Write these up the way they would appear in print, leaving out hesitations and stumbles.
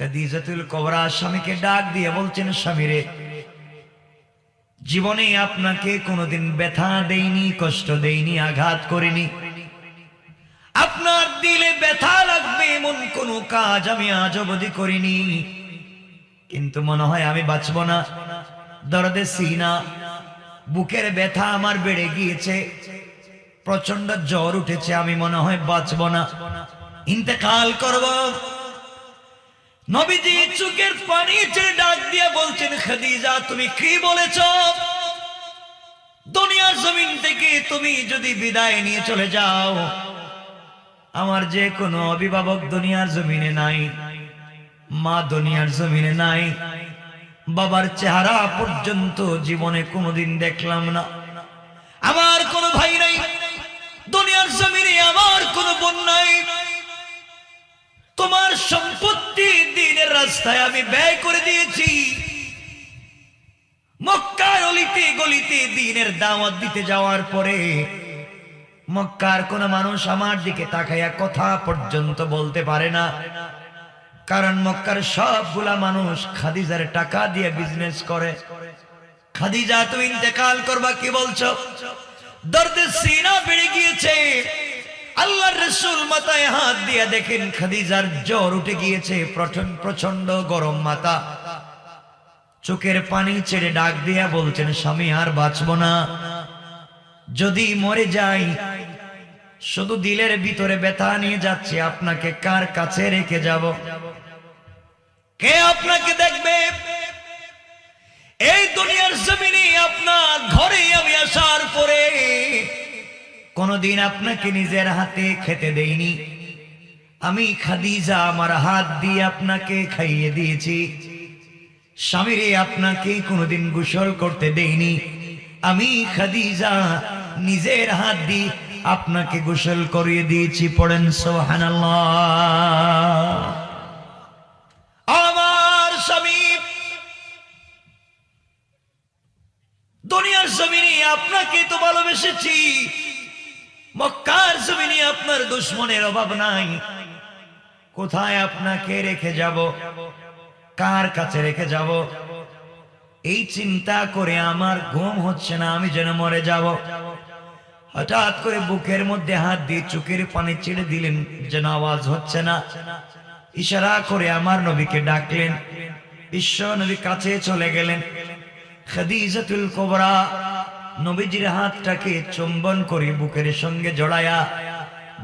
খাদিজাতুল কুবরা স্বামীকে ডাক দিয়ে বলছেন, স্বামী রে, জীবনে আপনাকে কোনোদিন ব্যথা দেইনি, কষ্ট দেইনি, আঘাত করিনি। আপনার দিলে ব্যথা লাগবে এমন কোনো কাজ আমি আজ অবধি করিনি, কিন্তু মনে হয় আমি বাঁচব না। দরদে সিনা, বুকের ব্যথা আমার বেড়ে গিয়েছে, প্রচন্ড জ্বর উঠেছে, আমি মনে হয় বাঁচব না, ইন্তেকাল করব। নবীজি চোখের পানি ছেড়ে ডাক দিয়ে বলছেন, খাদিজা তুমি কি বলেছ? দুনিয়ার জমিন থেকে তুমি যদি বিদায় নিয়ে চলে যাও, আমার যে কোনো অভিভাবক দুনিয়ার জমিনে নাই, মা দুনিয়ার জমিনে নাই, বাবার চেহারা পর্যন্ত জীবনে কোনোদিন দেখলাম না, আমার কোনো ভাই নাই দুনিয়ার জমিনে, আমার কোনো বোন নাই, তোমার সম্পত্তি দ্বীনের রাস্তায় আমি ব্যয় করে দিয়েছি, মক্কার অলিতে গলিতে দ্বীনের দাওয়াত দিতে যাওয়ার পরে মক্কার কোন মানুষ আমার দিকে তাকাইয়া কথা পর্যন্ত বলতে পারে না, কারণ মক্কার সবগুলা মানুষ খাদিজার টাকা দিয়ে বিজনেস করে। খাদিজা তুমি ইন্তেকাল করবা, কি বলছো? দর্দে সিনা বেড়ে গিয়েছে, আল্লাহর রাসূল মাথায় হাত দিয়ে দেখেন খাদিজার জ্বর উঠে গিয়েছে, প্রচন্ড গরম মাথা, চোখের পানি ছেড়ে ডাক দিয়া বলছেন, স্বামী আর বাঁচব না, যদি মরে যাই শুধু দিলের ভিতরে ব্যথা নিয়ে যাচ্ছে, আপনাকে কার কাছে রেখে যাব? কে আপনাকে দেখবে? এই দুনিয়ার জমিনে আপনার ঘরে আমি আসার পরে কোনদিন আপনাকে নিজের হাতে খেতে দেইনি, আমি খাদিজা আমার হাত দিয়ে আপনাকে খাইয়ে দিয়েছি। স্বামীরে আপনাকে কোনদিন গোসল করতে দেইনি, আমি খাদিজা নিজের হাত দিয়ে আপনাকে গোসল করিয়ে দিয়েছি। পড়েন সুবহানাল্লাহ। আমার স্বামী দুনিয়ার জমিনে আপনাকে তো ভালোবেসেছি, মক্কার জমিনে আপনার দুশমনের অভাব নাই, কোথায় আপনাকে রেখে যাব, কার কাছে রেখে যাব? এই চিন্তা করে আমার ঘুম হচ্ছে না, আমি যেন মরে যাব। হঠাৎ করে বুকের মধ্যে হাত দিয়ে চোখের পানি ছেড়ে দিলেন, যেন আওয়াজ হচ্ছে না। ইশারা করে আমার নবীকে ডাকলেন, বিশ্ব নবী কাছে চলে গেলেন। খাদিজাতুল কুবরা নবীজির হাতটাকে চুম্বন করে বুকের সঙ্গে জড়ায়া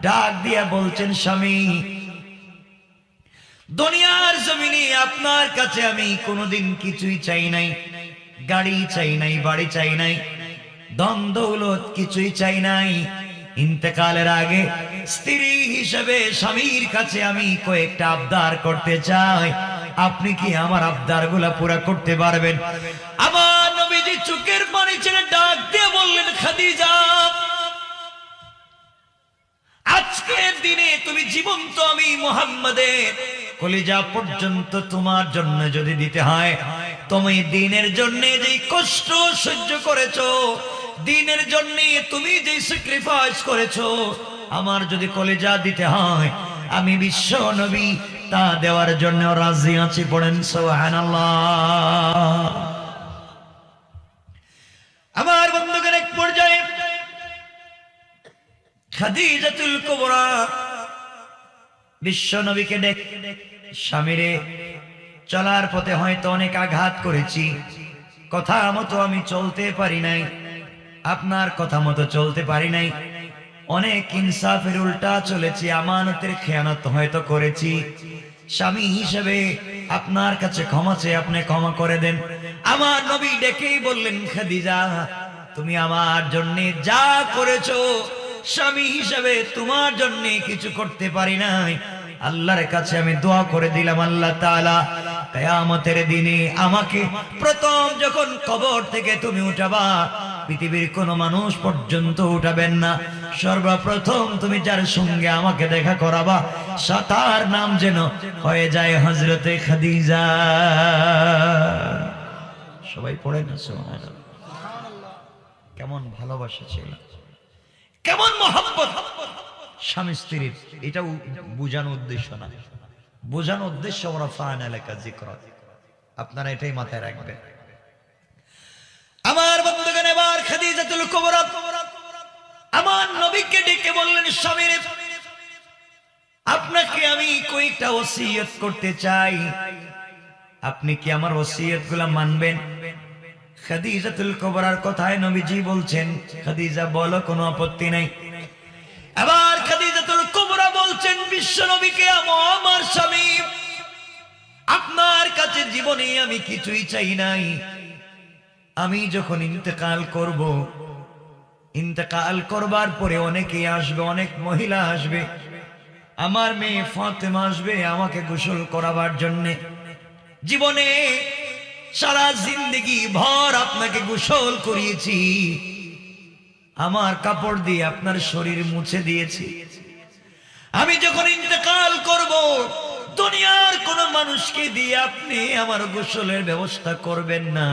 ডাক দিয়া বলছেন, স্বামী দুনিয়ার জমিনে আপনার কাছে আমি কোনোদিন কিছুই চাই নাই, গাড়ি চাই নাই, বাড়ি চাই নাই, ধন দৌলত কিছুই চাই নাই। ইন্তেকালের আগে স্ত্রী হিসেবে স্বামীর কাছে আমি কয়েকটা আবদার করতে চাই, আপনি কি আমার আবদারগুলা পুরা করতে পারবেন? আমার নবীজি চোখের পানি ছেড়ে ডাক দিয়ে বললেন, খাদিজা আজকের দিনে তুমি জীবন্ত আমি মুহাম্মাদের কলিজা পর্যন্ত তোমার জন্য যদি দিতে হয়, তুমি দ্বীনের জন্য যেই কষ্ট সহ্য করেছো, দ্বীনের জন্য তুমি যেই স্যাক্রিফাইস করেছো, আমার যদি কলিজা দিতে হয় আমি বিশ্ব নবী তা দেওয়ার জন্য রাজি আছি। পড়েন সুবহানাল্লাহ। আমার বন্ধুগণ, এক পর্যায়ে খাদিজাতুল কুবরা বিশ্ব নবীকে ডেকে, স্বামীরে চলার পথে হয়তো অনেক আঘাত করেছি, কথা মতো আমি চলতে পারি নাই, আপনার কথা মতো চলতে পারি নাই, অনেক ইনসাফের উল্টা চলেছি, আমানতের খেয়ানত হয়তো করেছি, স্বামী হিসেবে আপনার কাছে ক্ষমা চেয়ে আপনি ক্ষমা করে দেন। আমার নবী ডেকেই বললেন, খাদিজা তুমি আমার জন্য যা করেছো স্বামী হিসেবে তোমার জন্য কিছু করতে পারি নাই, আল্লাহর কাছে আমি দোয়া করে দিলাম, আল্লাহ তাআলা কিয়ামতের দিনে আমাকে প্রথম যখন কবর থেকে তুমি উঠাবা, পৃথিবীর কোন মানুষ পর্যন্ত উঠাবেন না, সর্বপ্রথম তুমি যার সঙ্গে আমাকে দেখা করাবা তার নাম যেন হয়ে যায় হযরতে খাদিজা। সবাই পড়ে না সুবহানাল্লাহ। কেমন ভালোবাসা ছিল, কেমন মহব্বত স্বামী স্ত্রীর, এটাও বোঝানোর উদ্দেশ্য না, বোঝানোর উদ্দেশ্য ওয়ারাফা'না লাকা যিকরাক। আপনারা এটাই মাথায় রাখবেন। আমার বন্ধুগণ, এবার খাদিজাতুল কুবরা আমার নবীকে ডেকে বললেন, স্বামী রে, আপনাকে আমি কয়েকটা ওসিয়ত করতে চাই, আপনি কি আমার ওসিয়তগুলো মানবেন? খাদিজাতুল কুবরার কথায় নবীজি বলছেন, খাদিজা বলো, কোনো আপত্তি নাই। এবার খাদিজাতুল কুবরা বলছেন, বিশ্ব নবীকে, আমার স্বামী, আপনার কাছে জীবনে আমি কিছুই চাই নাই। আমি যখন ইন্তেকাল করব, ইন্তেকাল করবার পরে অনেকেই আসবে, অনেক মহিলা আসবে, আমার মেয়ে ফাতেমা আসবে আমাকে গোসল করাবার জন্য। জীবনে সারা জিন্দেগি ভর আপনাকে গোসল করিয়েছি, আমার কাপড় দিয়ে আপনার শরীর মুছে দিয়েছি। আমি যখন ইন্তেকাল করব, দুনিয়ার কোন মানুষকে দিয়ে আপনি আমার গোসলের ব্যবস্থা করবেন না।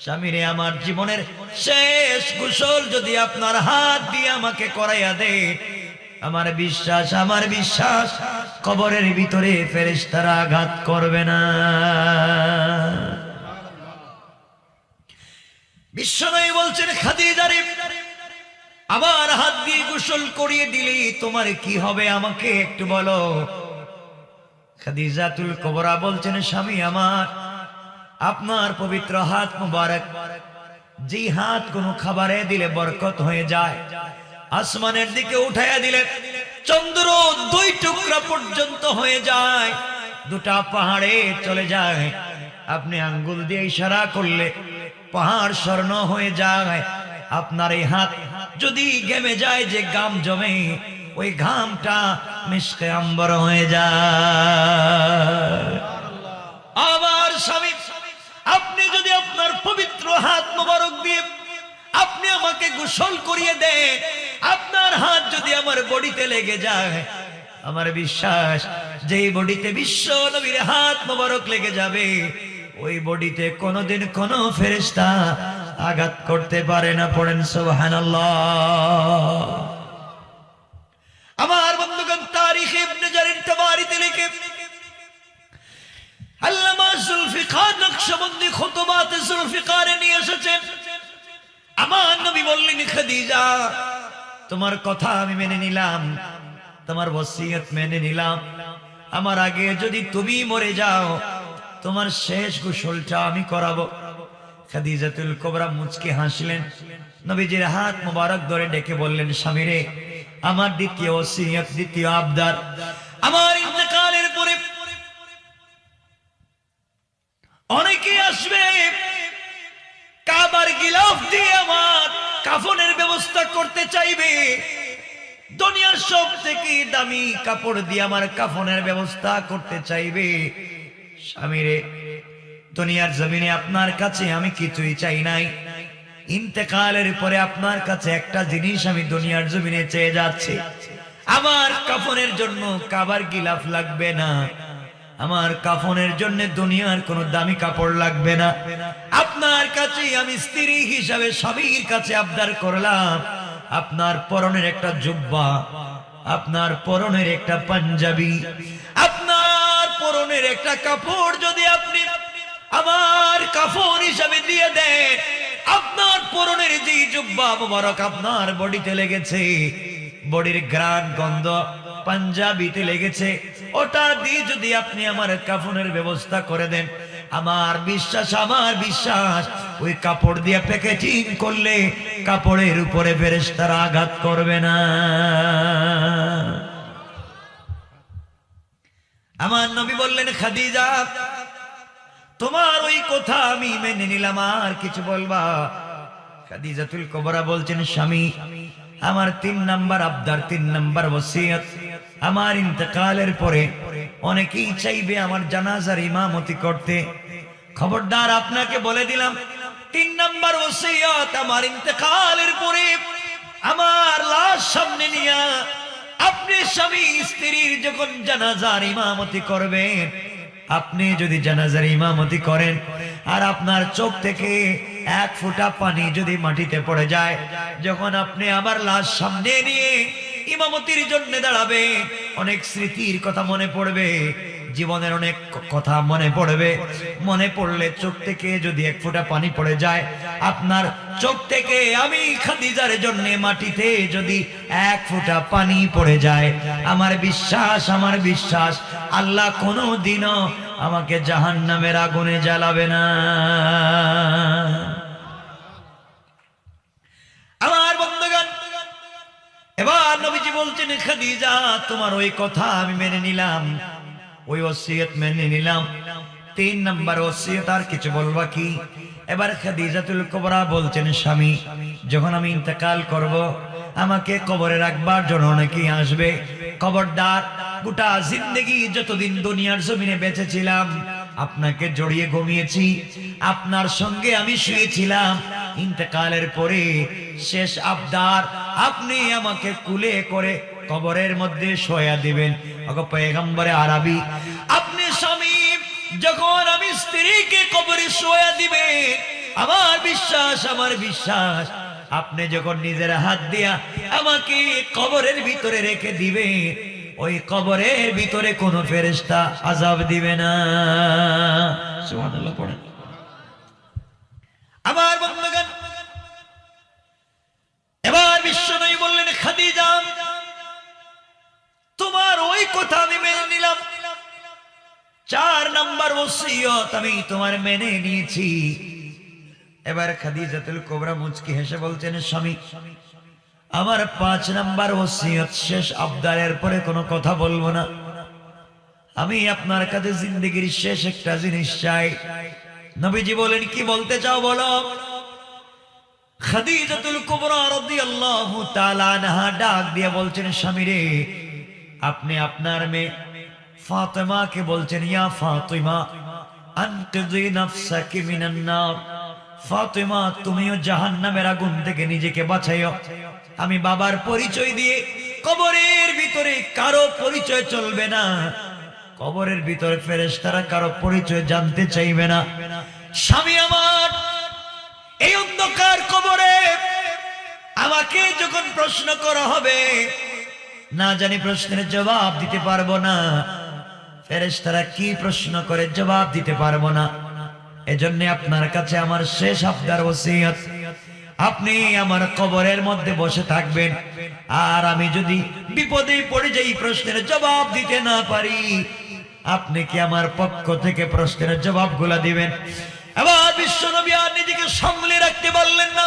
স্বামীরে, আমার জীবনের শেষ গোসল যদি আপনার হাত দিয়ে আমাকে করাইয়া দে, আমার বিশ্বাস কবরের ভিতরে ফেরেশতারা আঘাত করবে না। বিশ্বনবী বলছেন, খাদিজা রে, আমার হাত দিয়ে গোসল করিয়ে দিলি তোমার কি হবে আমাকে একটু বলো। খাদিজাতুল কুবরা বলছেন, স্বামী আমার, আপনার পবিত্র হাত মুবারক, যে হাত কোনো খাবারে দিলে বরকত হয়ে যায়, আসমানের দিকে উঠাইয়া দিলে চন্দ্র 2 টুকরা পর্যন্ত হয়ে যায়, 2টা পাহাড়ে চলে যায়। আপনি আঙ্গুল দিয়ে ইশারা করলে পাহাড় স্বর্ণ হয়ে যায়। আপনার এই হাত যদি ঘেমে যায়, যে ঘাম জমে, ওই ঘামটা মিশকে আম্বর হয়ে যায়। আমার স্বামী, আপনি যদি আপনার পবিত্র হাত মোবারক দিয়ে আপনি আমাকে গোসল করিয়ে দেন, আপনার হাত যদি আমার বডিতে লেগে যায়, আমার বিশ্বাস যেই বডিতে বিশ্ব নবীর হাত মোবারক লেগে যাবে, ওই বডিতে কোনোদিন কোনো ফেরেশতা আঘাত করতে পারে না। পড়েন সুবহানাল্লাহ। আমার বন্ধুগণ, তারিখ ইবনে জারির তাবারিতে লিখে আল্লামা জুলফিকার নকশবন্দি খুতুবাতে জুলফিকারে নিয়ে এসেছেন। আমার নবী বললেন, খাদিজা, তোমার কথা আমি মেনে নিলাম, তোমার ওসিয়ত মেনে নিলাম। আমার আগে যদি তুমি মরে যাও, তোমার শেষ গোসলটা আমি করাবো। খাদিজাতুল কুবরা মুচকি হাসলেন, নবীজির হাত মোবারক ধরে ডেকে বললেন, স্বামী রে, আমার দ্বিতীয় ওসিয়ত, দ্বিতীয় আবদার, আমার ইন্তেকালের পরে অনেকেই আসবে, কাবার গিলাফ দিয়ে আমার কাফনের ব্যবস্থা করতে চাইবে, দুনিয়ার সব থেকে দামি কাপড় দিয়ে আমার কাফনের ব্যবস্থা করতে চাইবে। স্বামীরে, দুনিয়ার জমিনে আপনার কাছে আমি কিছুই চাই নাই, ইন্তেকালের পরে আপনার কাছে একটা জিনিস আমি দুনিয়ার জমিনে চেয়ে যাচ্ছি, আমার কাফনের জন্য কাবার গিলাফ লাগবে না, আমার কাফনের জন্য দুনিয়ার কোন দামি কাপড় লাগবে না। আপনার কাছে আমি স্ত্রী হিসাবে স্বামীর কাছে আবদার করলাম, আপনার পরনের একটা জুব্বা, আপনার পরনের একটা পাঞ্জাবি, আপনার পরনের একটা কাপড় যদি আপনি আমার কাফন হিসাবে দিয়ে দেন, আপনার পরনের যে জুব্বা মুবারক আপনার বডিতে লেগেছে, বডির ঘ্রাণ গন্ধ পাঞ্জাবিতে লেগেছে, ওটা দিয়ে যদি আপনি আমার কাফনের ব্যবস্থা করে দেন, আমার বিশ্বাস ওই কাপড় দিয়ে প্যাকেজিং করলে কাপড়ের উপরে ফেরেশতারা আঘাত করবে না। আমার নবী বললেন, খাদিজা, তোমার ওই কথা আমি মেনে নিলাম, আর কিছু বলবা? খাদিজাতুল কুবরা বলছেন, স্বামী, আমার 3 নাম্বার আবদার, 3 নাম্বার ওসিয়ত, আমার ইন্তেকালের পরে অনেকেই চাইবে আমার জানাজার ইমামতি করতে। খবরদার, আপনাকে বলে দিলাম, 3 নাম্বার ওসিয়ত, আমার ইন্তেকালের পরে আমার লাশ সামনে নিয়ে আপনি স্বামী স্ত্রীর যখন জানাজার ইমামতি করবেন, আপনি যদি জানাজার ইমামতি করেন আর আপনার চোখ থেকে 1 ফোঁটা পানি যদি মাটিতে পড়ে যায়, যখন আপনি আমার লাশ সামনে নিয়ে ইমামতির জন্য দাঁড়াবে, অনেক স্মৃতির কথা মনে পড়বে, জীবনের অনেক কথা মনে পড়বে, মনে পড়লে চোখ থেকে যদি এক ফোঁটা পানি পড়ে যায়, আপনার চোখ থেকে আমি খাদিজার জন্য মাটিতে যদি এক ফোঁটা পানি পড়ে যায়, আমার বিশ্বাস আল্লাহ কোনোদিনও আমাকে জাহান্নামের আগুনে জ্বালাবে না। আমার বন্ধুগণ, এবার নবীজি বলছেন, খাদিজা তোমার ওই কথা আমি মেনে নিলাম, ওই ওসিয়ত মেনে নিলাম। 3 নাম্বার ওসিয়ত, আর কিছু বলবা কি? এবার খাদিজাতুল কুবরা বলছেন, স্বামী যখন আমি ইন্তেকাল করব, আমাকে কবরে রাখবার জন্য অনেকেই আসবে। খবরদার, গোটা জিন্দেগি যতদিন দুনিয়ার জমিনে বেঁচে ছিলাম আপনাকে জড়িয়ে ঘুমিয়েছি, আপনার সঙ্গে আমি শুয়েছিলাম। ইন্তেকালের পরে শেষ আবদার, আপনি আমাকে কুলে করে কবরের মধ্যে শোয়া দিবেন। ওগো পয়গম্বরে আরবি, আপনি স্বামী যখন আমি স্ত্রীকে কবরে শোয়া দিবে, আমার বিশ্বাস আপনি যখন নিজের হাত দিয়া আমাকে কবরের ভিতরে রেখে দিবে, ওই কবরের ভিতরে কোনো ফেরেশতা আযাব দিবে না। সুবহানাল্লাহ পড়েন। আমার বন্ধুগণ, এবার বিশ্বনবী বললেন, খাদিজা তোমার ওই কথা আমি মেনে নিলাম। 4 নাম্বার ওসিয়ত আমি তোমার মেনে নিয়েছি। এবার খাদিজাতুল কুবরা মুচকি হেসে বলছেন, স্বামী আমার 5 নাম্বার ওসিয়ত শেষ আবদারের পরে কোনো কথা বলবো না। আমি আপনার কাছে জিন্দেগির শেষ একটা জিনিস চাই। নবীজি বলেন, কি বলতে চাও বলো। খাদিজাতুল কুবরা রাদিয়াল্লাহু তাআলা আনহা ডাক দিয়ে বলছেন, স্বামী রে, আপনি আপনার মেয়ে ফাতেমাকে বলছেন, ইয়া ফাতিমা আনকিযি নাফসাকি মিনান নার, ফাতেমা তুমিও জাহান্নামের আগুন থেকে নিজেকে বাঁচাইও। আমি বাবার পরিচয় দিয়ে কবরের ভিতরে কারো পরিচয় চলবে না, কবরের ভিতরে ফেরেশতারা কারো পরিচয় জানতে চাইবে না। স্বামী আমার এই অন্ধকার কবরে আমাকে যখন প্রশ্ন করা হবে, না জানি প্রশ্নের জবাব দিতে পারবো না, ফেরেশতারা কি প্রশ্ন করে জবাব দিতে পারবো না। এজন্য আপনার কাছে আমার শেষ আবদার ওসিয়ত, আপনি আমার কবরের মধ্যে বসে থাকবেন, আর আমি যদি বিপদে পড়ে যাই, প্রশ্নের জবাব দিতে না পারি, আপনি কি আমার পক্ষ থেকে প্রশ্নের জবাবগুলো দিবেন? এবার বিশ্বনবী আর নিজেকে সামলে রাখতে পারলেন না,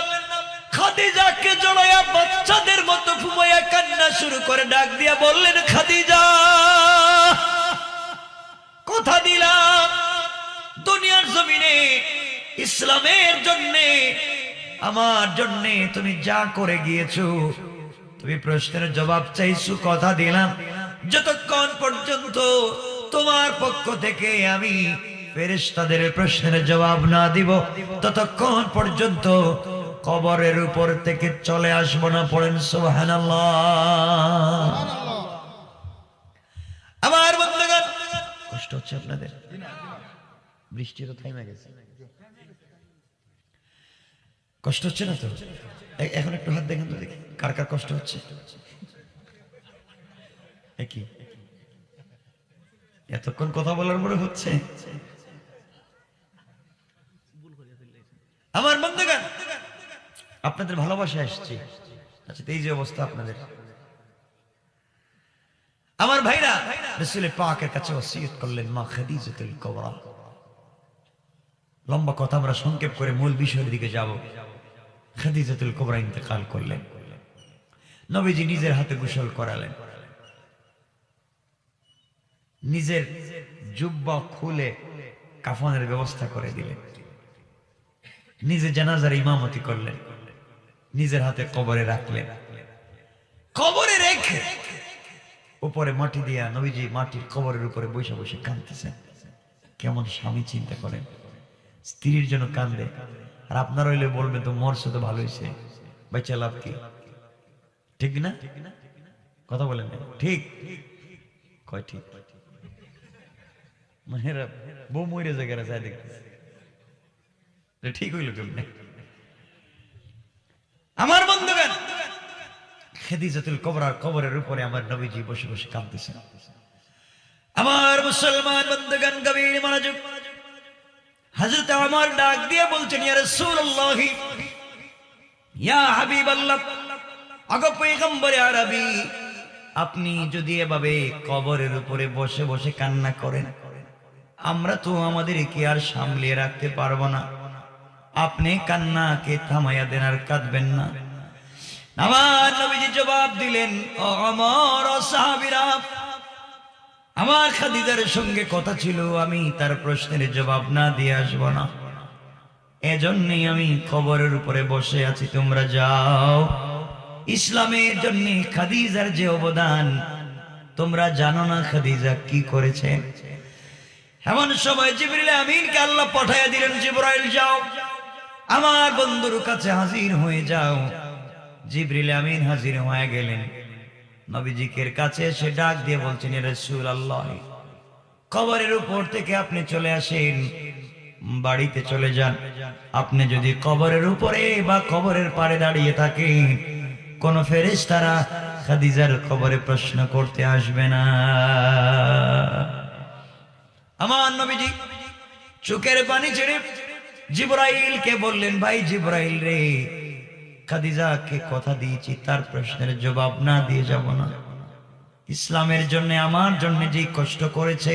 খাদিজাকে জড়ায়া বাচ্চাদের মতো ফুমাইয়া কান্না শুরু করে ডাক দিয়া বললেন, খাদিজা কথা দিলাম দুনিয়ার জমিনে ইসলামের জন্যে, আমার জন্যে তুমি যা করে গিয়েছো, তুমি প্রশ্নের জবাব চাইছো, কথা দিলাম যতক্ষণ পর্যন্ত তোমার পক্ষ থেকে আমি ফেরেশতাদের প্রশ্নের জবাব না দিব, ততক্ষণ পর্যন্ত কবরের উপর থেকে চলে আসবো না। পড়েন সুবহানাল্লাহ। আমার বন্ধুগণ, কষ্ট হচ্ছে আপনাদের? বৃষ্টি তো থেমে গেছে, কষ্ট হচ্ছে না তো? এখন একটু হাত দেখেন তো, দেখি কার কার কষ্ট হচ্ছে। কি এতক্ষণ কথা বলার পরে হচ্ছে? আমার বন্ধুগণ, আপনাদের ভালোবাসা আসছে। আচ্ছা, এই যে অবস্থা আপনাদের, আমার ভাইরা রাসূল পাকের কাছে ওসিয়ত করলেন, মা খাদিজাতুল কুবরা। লম্বা কথা আমরা সংক্ষেপ করে মূল বিষয়ের দিকে যাব। খাদিজাতুল কুবরা ইন্তেকাল করলেন, নবীজি নিজের হাতে গোসল করালেন, নিজের জুব্বা খুলে কাফনের ব্যবস্থা করে দিলেন, নিজে জানাজার ইমামতি করলেন, নিজের হাতে কবরে রাখলেন। কবরে রেখে উপরে মাটি দিয়া নবীজি মাটির কবরের উপরে বসে বসে কাঁদতেছেন। কেমন স্বামী চিন্তা করেন, স্ত্রীর জন্য কান্দে, আর আপনার হইলে বলবেন তো মরছে তো ভালো হয়েছে, বাচ্চা লাভ কি? ঠিক না? কথা বলেন ঠিক? কয় ঠিক? মানে বউ মরে জায়গায় যায় দেখতেছে, ঠিক হইল কেমনে? আমার বন্ধুগণ, খাদিজাতুল কুবরার কবরের উপরে আমার নবীজি বসে বসে কাঁদতেছেন। আমার মুসলমান বন্ধুগণ, গভীর মনোযোগ। হযরত ওমর ডাক দিয়ে বলছেন, ইয়া রাসূলুল্লাহ, ইয়া হাবিবাল্লাহ, আগো পয়গম্বরে আরবি, আপনি যদি এভাবে কবরের উপরে বসে বসে কান্না করেন, আমরা তো আমাদের কি আর সামলিয়ে রাখতে পারবো না। আপনি কান্নাকে থামাইয়া দেন, আর কাঁদবেন না। আমার নবীজি জবাব দিলেন, ও ওমর ও সাহাবীরা, আমার খাদিজার সঙ্গে কথা ছিল, আমি তার প্রশ্নের জবাব না দিয়ে আসবো না। এজন্যই আমি কবরের উপরে বসে আছি। তোমরা যাও। ইসলামের জন্য খাদিজার যে অবদান তোমরা জানো না, খাদিজা কি করেছে। এমন সময় জিবরিল আমিনকে আল্লাহ পাঠাইয়া দিলেন, জিবরাইল যাও, আমার বন্ধুর কাছে হাজির হয়ে যাও। জিবরিল আমিন হাজির হয়ে গেলেন। নবীজির কাছে এসে ডাক দিয়ে বলছেন, ইয়া রাসূলুল্লাহ, কবরের উপর থেকে আপনি চলে আসেন, বাড়িতে চলে যান। আপনি যদি কবরের উপরে বা কবরের পাড়ে দাঁড়িয়ে থাকেন, কোন ফেরেশতারা খাদিজার কবরে প্রশ্ন করতে আসবে না। আমার নবীজি চোখের পানি ছেড়ে জিবরাইলকে বললেন, ভাই জিবরাইল রে, খাদিজাকে কথা দিয়েছি, তার প্রশ্নের জবাব না দিয়ে যাব না। ইসলামের জন্য আমার জন্য যে কষ্ট করেছে,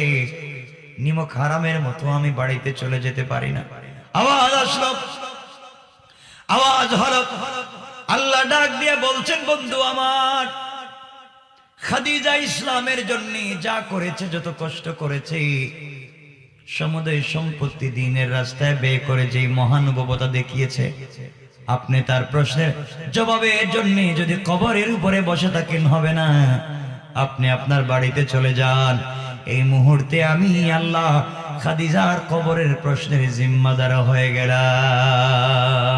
নিমক হারামের মতো আমি বাড়িতে চলে যেতে পারি না। আওয়াজ আসলো, আওয়াজ হলো, আল্লাহ ডাক দিয়ে বলছেন, বন্ধু আমার, খাদিজা ইসলামের জন্য যা করেছে, যত কষ্ট করেছে, সমুদয় সম্পত্তি দ্বীনের রাস্তায় ব্যয় করে যেই মহানুভবতা দেখিয়েছে, আপনি তার প্রশ্নের জবাবের জন্য যদি কবরের উপরে বসে থাকেন হবে না। আপনি আপনার বাড়িতে চলে যান। এই মুহূর্তে আমি আল্লাহ খাদিজার কবরের প্রশ্নের জিম্মাদার হয়ে গেলাম।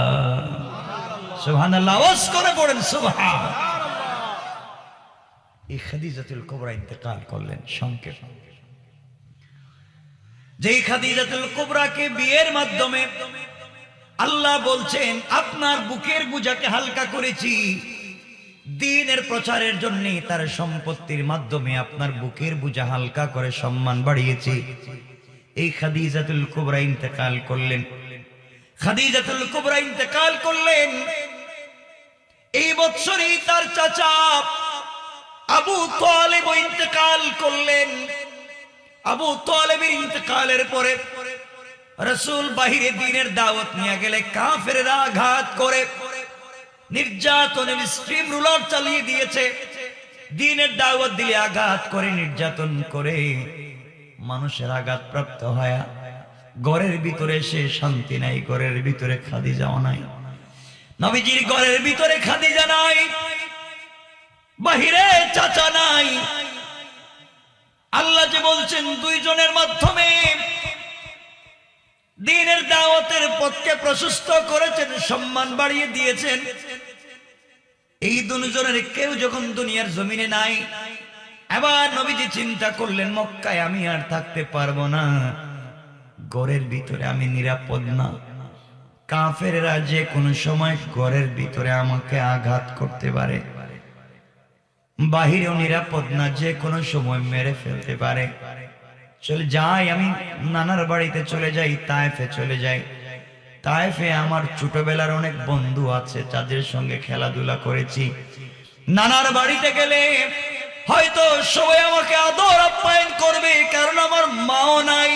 সুবহানাল্লাহ, আওয়াজ করে পড়েন সুবহান। এই খাদিজাতুল কুবরা ইন্তেকাল করলেন সংক্ষেপ। যেই খাদিজাতুল কুবরাকে বিয়ের মাধ্যমে আল্লাহ বলছেন, আপনার বুকের বোঝাকে হালকা করেছি, দ্বীনের প্রচারের জন্য তার সম্পত্তির মাধ্যমে আপনার বুকের বোঝা হালকা করে সম্মান বাড়িয়েছি। এই খাদিজাতুল কুবরা ইন্তেকাল করলেন। খাদিজাতুল কুবরা ইন্তেকাল করলেন। এই বছরই তার চাচা আবু তালেব ইন্তেকাল করলেন। আবু তালেবের ইন্তেকালের পরে রাসূল বাহিরে দ্বীনের দাওয়াত নিয়ে গেলে কাফেররা আঘাত করে নির্যাতনের স্ট্রিম রুলার চালিয়ে দিয়েছে। দ্বীনের দাওয়াত দিলে আঘাত করে, নির্যাতন করে, মানুষের আঘাত প্রাপ্ত হয়। ঘরের ভিতরে সে শান্তি নাই, ঘরের ভিতরে খাদিজাও নাই। নবীজির ঘরের ভিতরে খাদিজা নাই, বাহিরে চাচা নাই। আল্লাহ যে বলছেন দুইজনের মাধ্যমে দ্বীনের দাওয়াতের পথকে প্রশস্ত করেছেন, সম্মান বাড়িয়ে দিয়েছেন। এই দুজনের কেউ যখন দুনিয়ার জমিনে নাই, এবার নবীজি চিন্তা করলেন, মক্কায় আমি আর থাকতে পারবো না, ঘরের ভিতরে আমি নিরাপদ না। কাফেররা যে কোনো সময় ঘরের ভিতরে আমাকে আঘাত করতে পারে, বাহিরেও নিরাপদ না, যে কোনো সময় মেরে ফেলতে পারে। চলে যাই, আমি নানার বাড়িতে চলে যাই, তায়েফে চলে যাই। তায়েফে আমার ছোটবেলার অনেক বন্ধু আছে, যাদের সঙ্গে খেলাধুলা করেছি। নানার বাড়িতে গেলে হয়তো সবাই আমাকে আদর আপ্যায়ন করবে, কারণ আমার মাও নাই,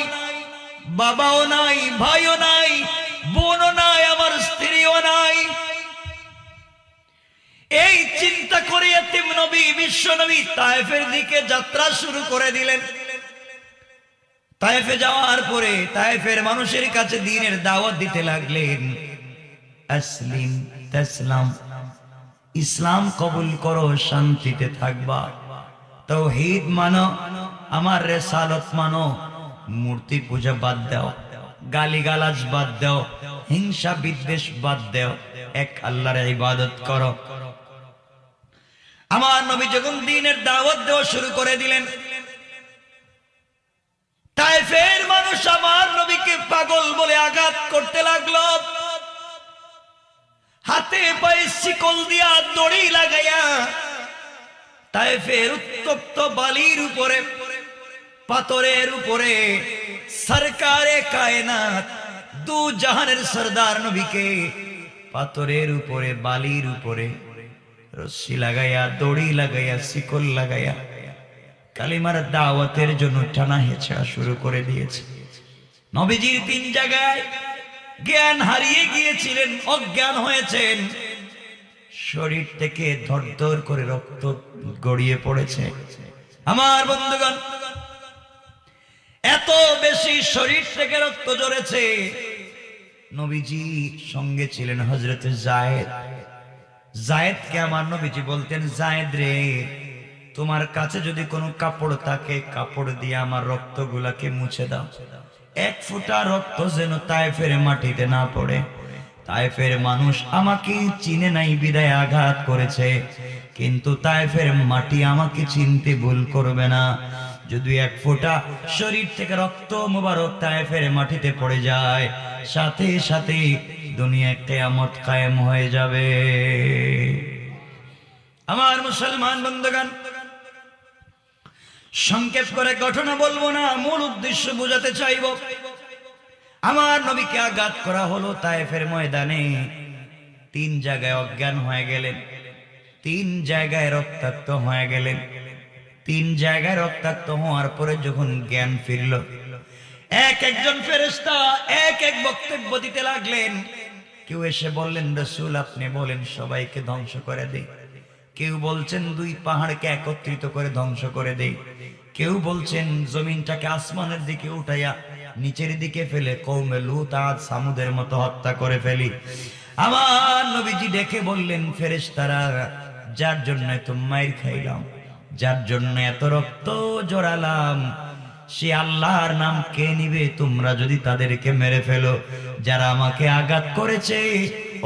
বাবাও নাই, ভাইও নাই, বোনও নাই, আমার স্ত্রীও নাই। এই চিন্তা করে এতিম নবী, বিশ্ব নবী তায়েফের দিকে যাত্রা শুরু করে দিলেন। তায়েফে যাওয়ার পরে তায়েফের মানুষের কাছে দ্বীনের দাওয়াত দিতে লাগলেন। আসলিম তাসলাম, ইসলাম কবুল করো, শান্তিতে থাকবা। তাওহীদ মানো, আমার রিসালাত মানো, মূর্তি পূজা বাদ দাও, গালিগালাজ বাদ দাও, হিংসা বিদ্বেষ বাদ দাও, এক আল্লাহর ইবাদত করো। আমার নবী যখন দ্বীনের দাওয়াত দেওয়া শুরু করে দিলেন, তায়েফের মানুষ আমার নবীকে পাগল বলে আঘাত করতে লাগলো। হাতে পায়ে শিকল দিয়া দড়ি লাগাইয়া তায়েফের উত্তপ্ত বালির উপরে পাথরের উপরে সরকারে কায়নাত দু জাহানের সরদার নবীকে পাথরের উপরে বালির উপরে রশি লাগাইয়া দড়ি লাগাইয়া শিকল লাগাইয়া কালিমার দাওয়াতের জন্য টানা হেঁচড়া শুরু করে দিয়েছে। নবীজির 3 জায়গায় জ্ঞান হারিয়ে গিয়েছিলেন, অজ্ঞান হয়েছেন, শরীর থেকে ধরধর করে রক্ত গড়িয়ে পড়েছে। আমার বন্ধুগণ, এত বেশি শরীর থেকে রক্ত ঝরেছে। নবীজি সঙ্গে ছিলেন হযরত যায়েদ। যায়েদকে আমার নবীজি বলতেন, যায়েদ রে, তোমার কাছে যদি কোনো কাপড় থাকে কাপড় দিয়ে আমার রক্তগুলাকে মুছে দাও। 1 ফোঁটা রক্ত যেন তায়েফের মাটিতে না পড়ে। তায়েফের মানুষ আমাকে চিনে নাই বিদায় আঘাত করেছে, কিন্তু তায়েফের মাটি আমাকে চিনতে ভুল করবে না। যদি 1 ফোঁটা শরীর থেকে রক্ত মুবারক তায়েফের মাটিতে পড়ে যায়, সাথে সাথে দুনিয়ায় কিয়ামত কায়েম হয়ে যাবে। আমার মুসলমান বন্ধুগণ, সংক্ষেপ করে ঘটনা বলবো না, মূল উদ্দেশ্য বোঝাতে চাইব। আমার নবীকে আঘাত করা হলো তায়েফের ময়দানে। 3 জায়গায় অজ্ঞান হয়ে গেলেন, 3 জায়গায় রক্তাক্ত হয়ে গেলেন। 3 জায়গায় রক্তাক্ত হওয়ার পরে যখন জ্ঞান ফিরল, একজন ফেরেশতা এক বক্তব্য দিতে লাগলেন। কেউ এসে বললেন, রাসূল আপনি বলেন সবাইকে ধ্বংস করে দেই। কেউ বলছেন 2 পাহাড়কে একত্রিত করে ধ্বংস করে দেই। কেউ বলছেন জমিনটাকে আসমানের দিকে উঠাইয়া নিচের দিকে ফেলে কওমে লূত আদ সামুদের মতো হত্যা করে ফেলি। আমার নবীজি ডেকে বললেন, ফেরেশতারা, যার জন্য এত মাইর খাইলাম, যার জন্য এত রক্ত জড়ালাম, সে আল্লাহর নাম কে নিবে? তোমরা যদি তাদেরকে মেরে ফেলো, যারা আমাকে আঘাত করেছে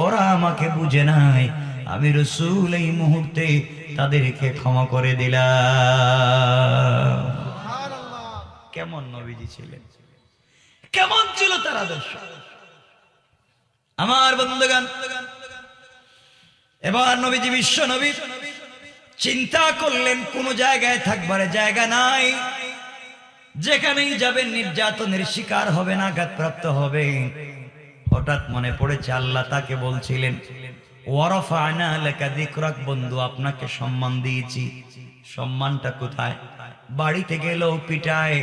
ওরা আমাকে বুঝে নাই, আমি রাসূল এই মুহূর্তে তাদেরকে ক্ষমা করে দিলাম। কেমন নবীজি ছিলেন, কেমন ছিল তার আদর্শ! আমার বন্ধুগণ, এবার নবীজি বিশ্ব নবী চিন্তা করলেন কোন জায়গায় থাকবার জায়গা নাই, যেখানেই যাবেন নির্যাতনের শিকার হবেন, আঘাতপ্রাপ্ত হবে। হঠাৎ মনে পড়েছে আল্লাহ তাকে বলছিলেন, ওয়ারাফা'না লাকা যিকরাক, বন্ধু আপনাকে সম্মান দিয়েছি। সম্মানটা কোথায়? বাড়িতে গেলেও পিটায়,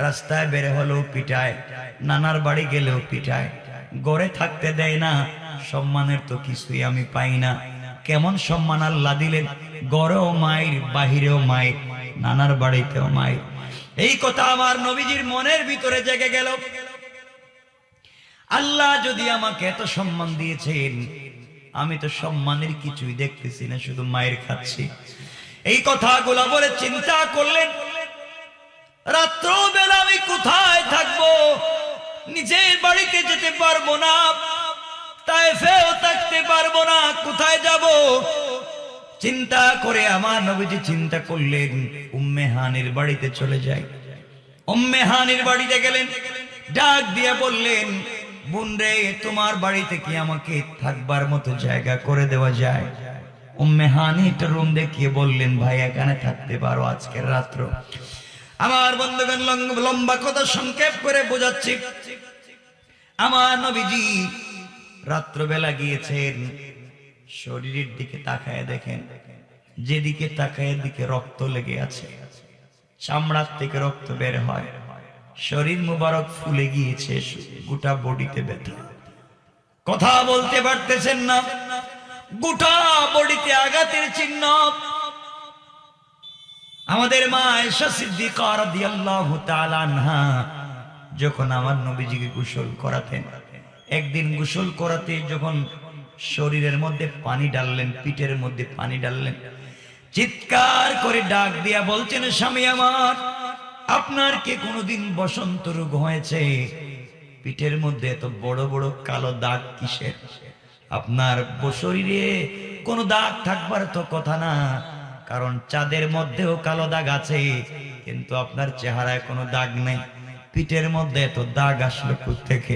রাস্তায় বের হলেও পিটায়, নানার বাড়ি গেলেও পিটায়, ঘরে থাকতে দেয় না। সম্মানের তো কিছুই আমি পাই না। কেমন সম্মান আল্লাহ দিলেন! ঘরেও মায়ের, বাহিরেও মায়ের, নানার বাড়িতেও মায়ের। এই কথা আমার নবীজির মনের ভিতরে জেগে গেল। আল্লাহ যদি আমাকে এত সম্মান দিয়েছেন, আমি তো সম্মানের কিছুই দেখতেছি না, শুধু মায়ের খাচ্ছি। এই কথাগুলো বলে চিন্তা করলেন, রাত্র বেলা আমি কোথায় থাকবো? নিজের বাড়িতে যেতে পারবো না, তায়েফেও থাকতে পারবো না, কোথায় যাব? চিন্তা করে আমার নবীজি চিন্তা করলেন, উম্মে হানির বাড়িতে চলে যাই। উম্মে হানির বাড়িতে গেলেন, ডাক দিয়ে বললেন, বোন রে, তোমার বাড়িতে কি আমাকে থাকবার মতো জায়গা করে দেওয়া যায়? উম্মে হানি একটা রুম দেখিয়ে বললেন, ভাই এখানে থাকতে পারো আজকের রাত্র। আমার বন্ধুগণ, লম্বা কথা সংক্ষেপ করে বোঝাচ্ছি। আমার নবীজি রাত্রবেলা গিয়েছেন, শরীরের দিকে তাকায় দেখেন, যেদিকে তাকায় দিকে রক্ত লেগে আছে, চামড়ার থেকে রক্ত বের হয়, শরীর মুবারক ফুলে গিয়েছে, গোটা বডিতে ব্যথা, কথা বলতে পারতেছেন না, গোটা বডিতে আঘাতের চিহ্ন। আমাদের মা আয়েশা সিদ্দিকা রাদিয়াল্লাহু তাআলা আনহা যখন আমার নবীজিকে গোসল করাতেন, একদিন গোসল করাতে যখন শরীরের মধ্যে পানি ডাললেন, পিঠের মধ্যে পানি ডাললেন, চিৎকার করে ডাক দিয়া বলছেন, স্বামী আমার, আপনার কি কোনোদিন বসন্ত রোগ হয়েছে? পিঠের মধ্যে এত বড় বড় কালো দাগ কিসের? আপনার শরীরে কোনো দাগ থাকবার তো কথা না, কারণ চাঁদের মধ্যেও কালো দাগ আছে, কিন্তু আপনার চেহারায় কোনো দাগ নেই, পিঠের মধ্যে এত দাগ আসলো কোত্থেকে?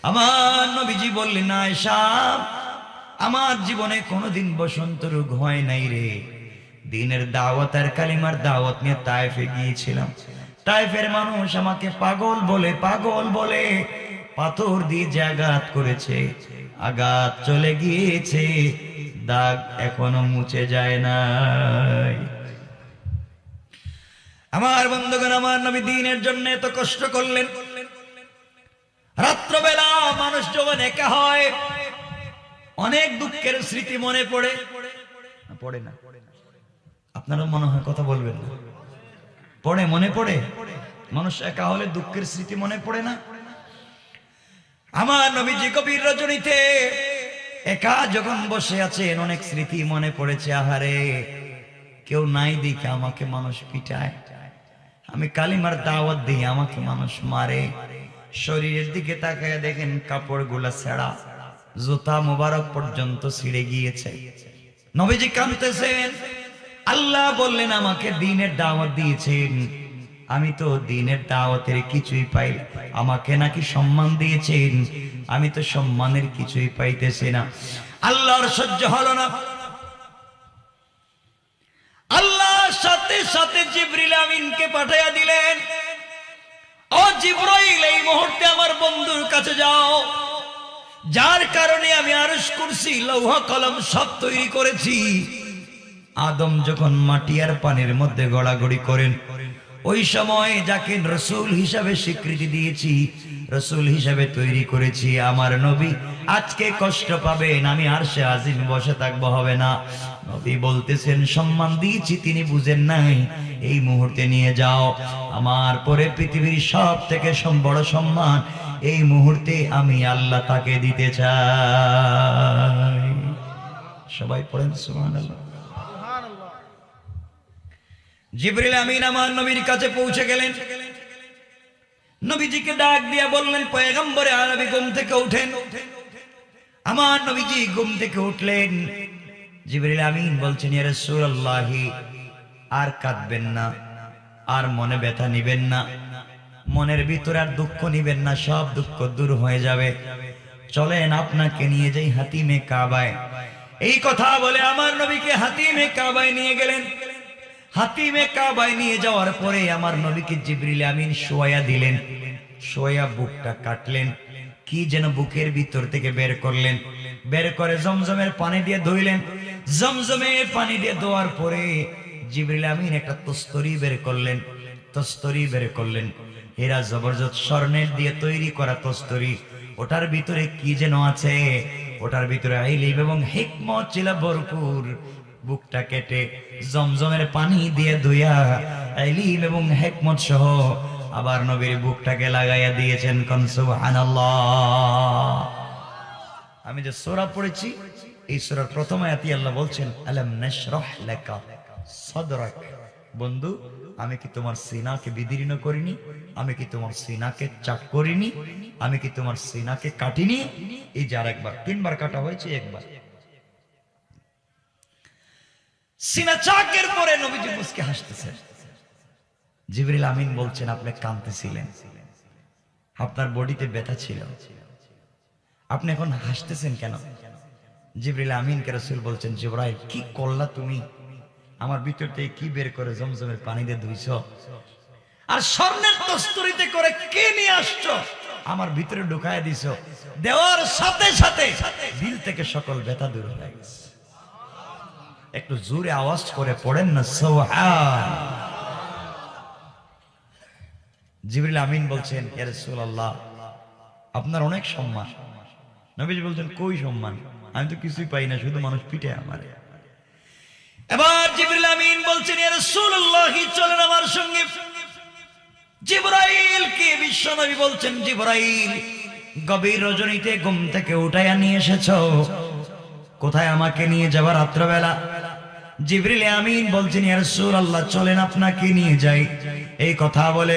আমার নবীজি বললেন, আয়েশা, আমার জীবনে কোনোদিন বসন্ত রোগ হয় নাই রে। দিনের দাওয়াত আর কালিমার দাওয়াত নিয়ে তায়েফে গিয়েছিলাম, তায়েফের মানুষ আমাকে পাগল বলে পাথর দিয়ে যে আঘাত করেছে, আঘাত চলে গিয়েছে, দাগ এখনো মুছে যায় নাই। আমার বন্ধুগণ, আমার নবী দ্বীনের জন্য এত কষ্ট করলেন। রাত্রবেলা মানুষ যখন একা হয়, অনেক দুঃখের স্মৃতি মনে পড়ে না? আপনারা মনে হয় কথা বলবেন না? মনে পড়ে? মানুষ একা হলে দুঃখের স্মৃতি মনে পড়ে না? আমার নবীজি গভীর রজনীতে একা যখন বসে আছেন, অনেক স্মৃতি মনে পড়েছে। আহারে, কেউ নাই দেখে আমাকে মানুষ পিটায়, আমি কালিমার দাওয়াত দিই আমাকে মানুষ মারে। শরীরের দিকে তাকায় দেখেন কাপড় গুলা ছেঁড়া, জুতা মুবারক পর্যন্ত ছিঁড়ে গিয়েছে। নবীজি কাঁদতেছেন। আল্লাহ বললেন আমাকে দ্বীনের দাওয়াত দিয়েছেন, আমি তো দ্বীনের দাওয়াতের কিছুই পাই, আমাকে নাকি সম্মান দিয়েছেন, আমি তো সম্মানের কিছুই পাইতেছি না। আল্লাহর সহ্য হলো না। আল্লাহ সাথে সাথে জিবরিল আমিনকে পাঠাইয়া দিলেন, ও জিবরাইল, এই মুহূর্তে আমার বন্ধুর কাছে যাও, যার কারণে আমি আরশ কুরসি লৌহ কলম সব তৈরি করেছি। আদম যখন মাটি আর পানির মধ্যে গড়াগড়ি করেন, ওই সময় যাকে রসুল হিসাবে স্বীকৃতি দিয়েছি, রসুল হিসাবে তৈরি করেছি, আমার নবী আজকে কষ্ট পাবেন, আমি আরশে আজিম বসে থাকবো, হবে না। নবী বলতেছেন সম্মান দিয়েছি, তিনি বুঝেন নাই, এই মুহূর্তে নিয়ে যাও, আমার পরে পৃথিবীর সব থেকে বড় সম্মান এই মুহূর্তে আমি আল্লাহ তাকে দিতে চাই। সবাই পড়েন সুবহানাল্লাহ। জিবরিল আমিন আমার নবীর কাছে পৌঁছে গেলেন। নবীজিকে ডাক দিয়া বললেন, পয়গম্বরে আরবি ঘুম থেকে উঠেন। আমার নবীজি ঘুম থেকে উঠলেন। জিবরিল আমিন বলছেন, ইয়া রাসূলুল্লাহ, আর কাঁদবেন না, আর মনে ব্যথা নিবেন না, মনের ভিতরে আর দুঃখ নিবেন না, সব দুঃখ দূর হয়ে যাবে, চলেন আপনাকে নিয়ে যাই হাতিমে কাবায়। এই কথা বলে আমার নবীকে হাতিমে কাবায় নিয়ে গেলেন। হাতিমে কাবায় নিয়ে যাওয়ার পরে আমার নবীকে জিবরিল আমিন শোয়া দিলেন। শোয়া বুকটা কাটলেন, কি যেন বুকের ভিতর থেকে বের করলেন, বের করে জমজমের পানি দিয়ে ধুইলেন। জমজমের পানি দিয়ে ধোয়ার পরে জিবরিল আমিন একটা তস্তরি বের করলেন। তস্তরি বের করলেন, হীরা জবরদস্ত স্বর্ণের দিয়ে তৈরি করা তস্তরি। ওটার ভিতরে কি যেন আছে, ওটার ভিতরে ইলম এবং হিকমত ছিল ভরপুর। বুকটা কেটে জমজমের পানি দিয়ে ধুইয়া ইলম এবং হিকমত সহ আবার নবীর বুকটাকে লাগাইয়া দিয়েছেন। কোন সুবহানাল্লাহ। আমি যে সূরা পড়েছি, এই সূরার প্রথম আয়াতে আল্লাহ বলছেন, আলাম নাশরাহ লাকা সাদরাক। বন্ধু, আমি কি তোমার সিনাকে বিদীর্ণ করিনি? আমি কি তোমার সিনাকে চাক করিনি? আমি কি তোমার সিনাকে কাটিনি? এই যে আরেকবার, তিনবার কাটা হয়েছে, একবার। সিনা চাকের পরে নবীজি মুস্কে হাসতেছেন। জিবরিল আমিন বলছেন, আপনি কাঁদতেছিলেন, আপনার বডিতে ব্যথা ছিল, আপনি এখন হাসতেছেন কেন? জিবরিল আমিনকে রাসূল বলছেন, জিবরাইল, কি করলা তুমি? আমার ভিতর থেকে কি বের করে জমজমের পানি দিয়ে ধুইছ, আর স্বর্ণের তস্তরিতে করে কে নিয়ে আসছো, আমার ভিতরে ঢুকায় দিছো। দেওয়ার সাথে সাথে দিল থেকে সকল ব্যথা দূর হয়ে গেছে। একটু জোরে আওয়াজ করে পড়েন না সুবহান। জিবরিল আমিন বলছেন, ইয়া রাসূলুল্লাহ, আপনার অনেক সম্মান। নবীজি বলছেন, কই সম্মান? আমি তো কিছুই পাই না, শুধু মানুষ পিটে আমারে। এবার জিবরিল আমিন বলছেন, ইয়া রাসূলুল্লাহ, চলেন আমার সঙ্গে। জিবরাইল কে বিশ্ব নবী বলছেন, জিবরাইল, গভীর রজনীতে ঘুম থেকে উঠাইয়া নিয়ে এসেছো, কোথায় আমাকে নিয়ে যাবা রাত্রবেলা? জিবরিল আমিন বলছেন, ইয়া রাসূলুল্লাহ, চলেন আপনাকে নিয়ে যাই। এই কথা বলে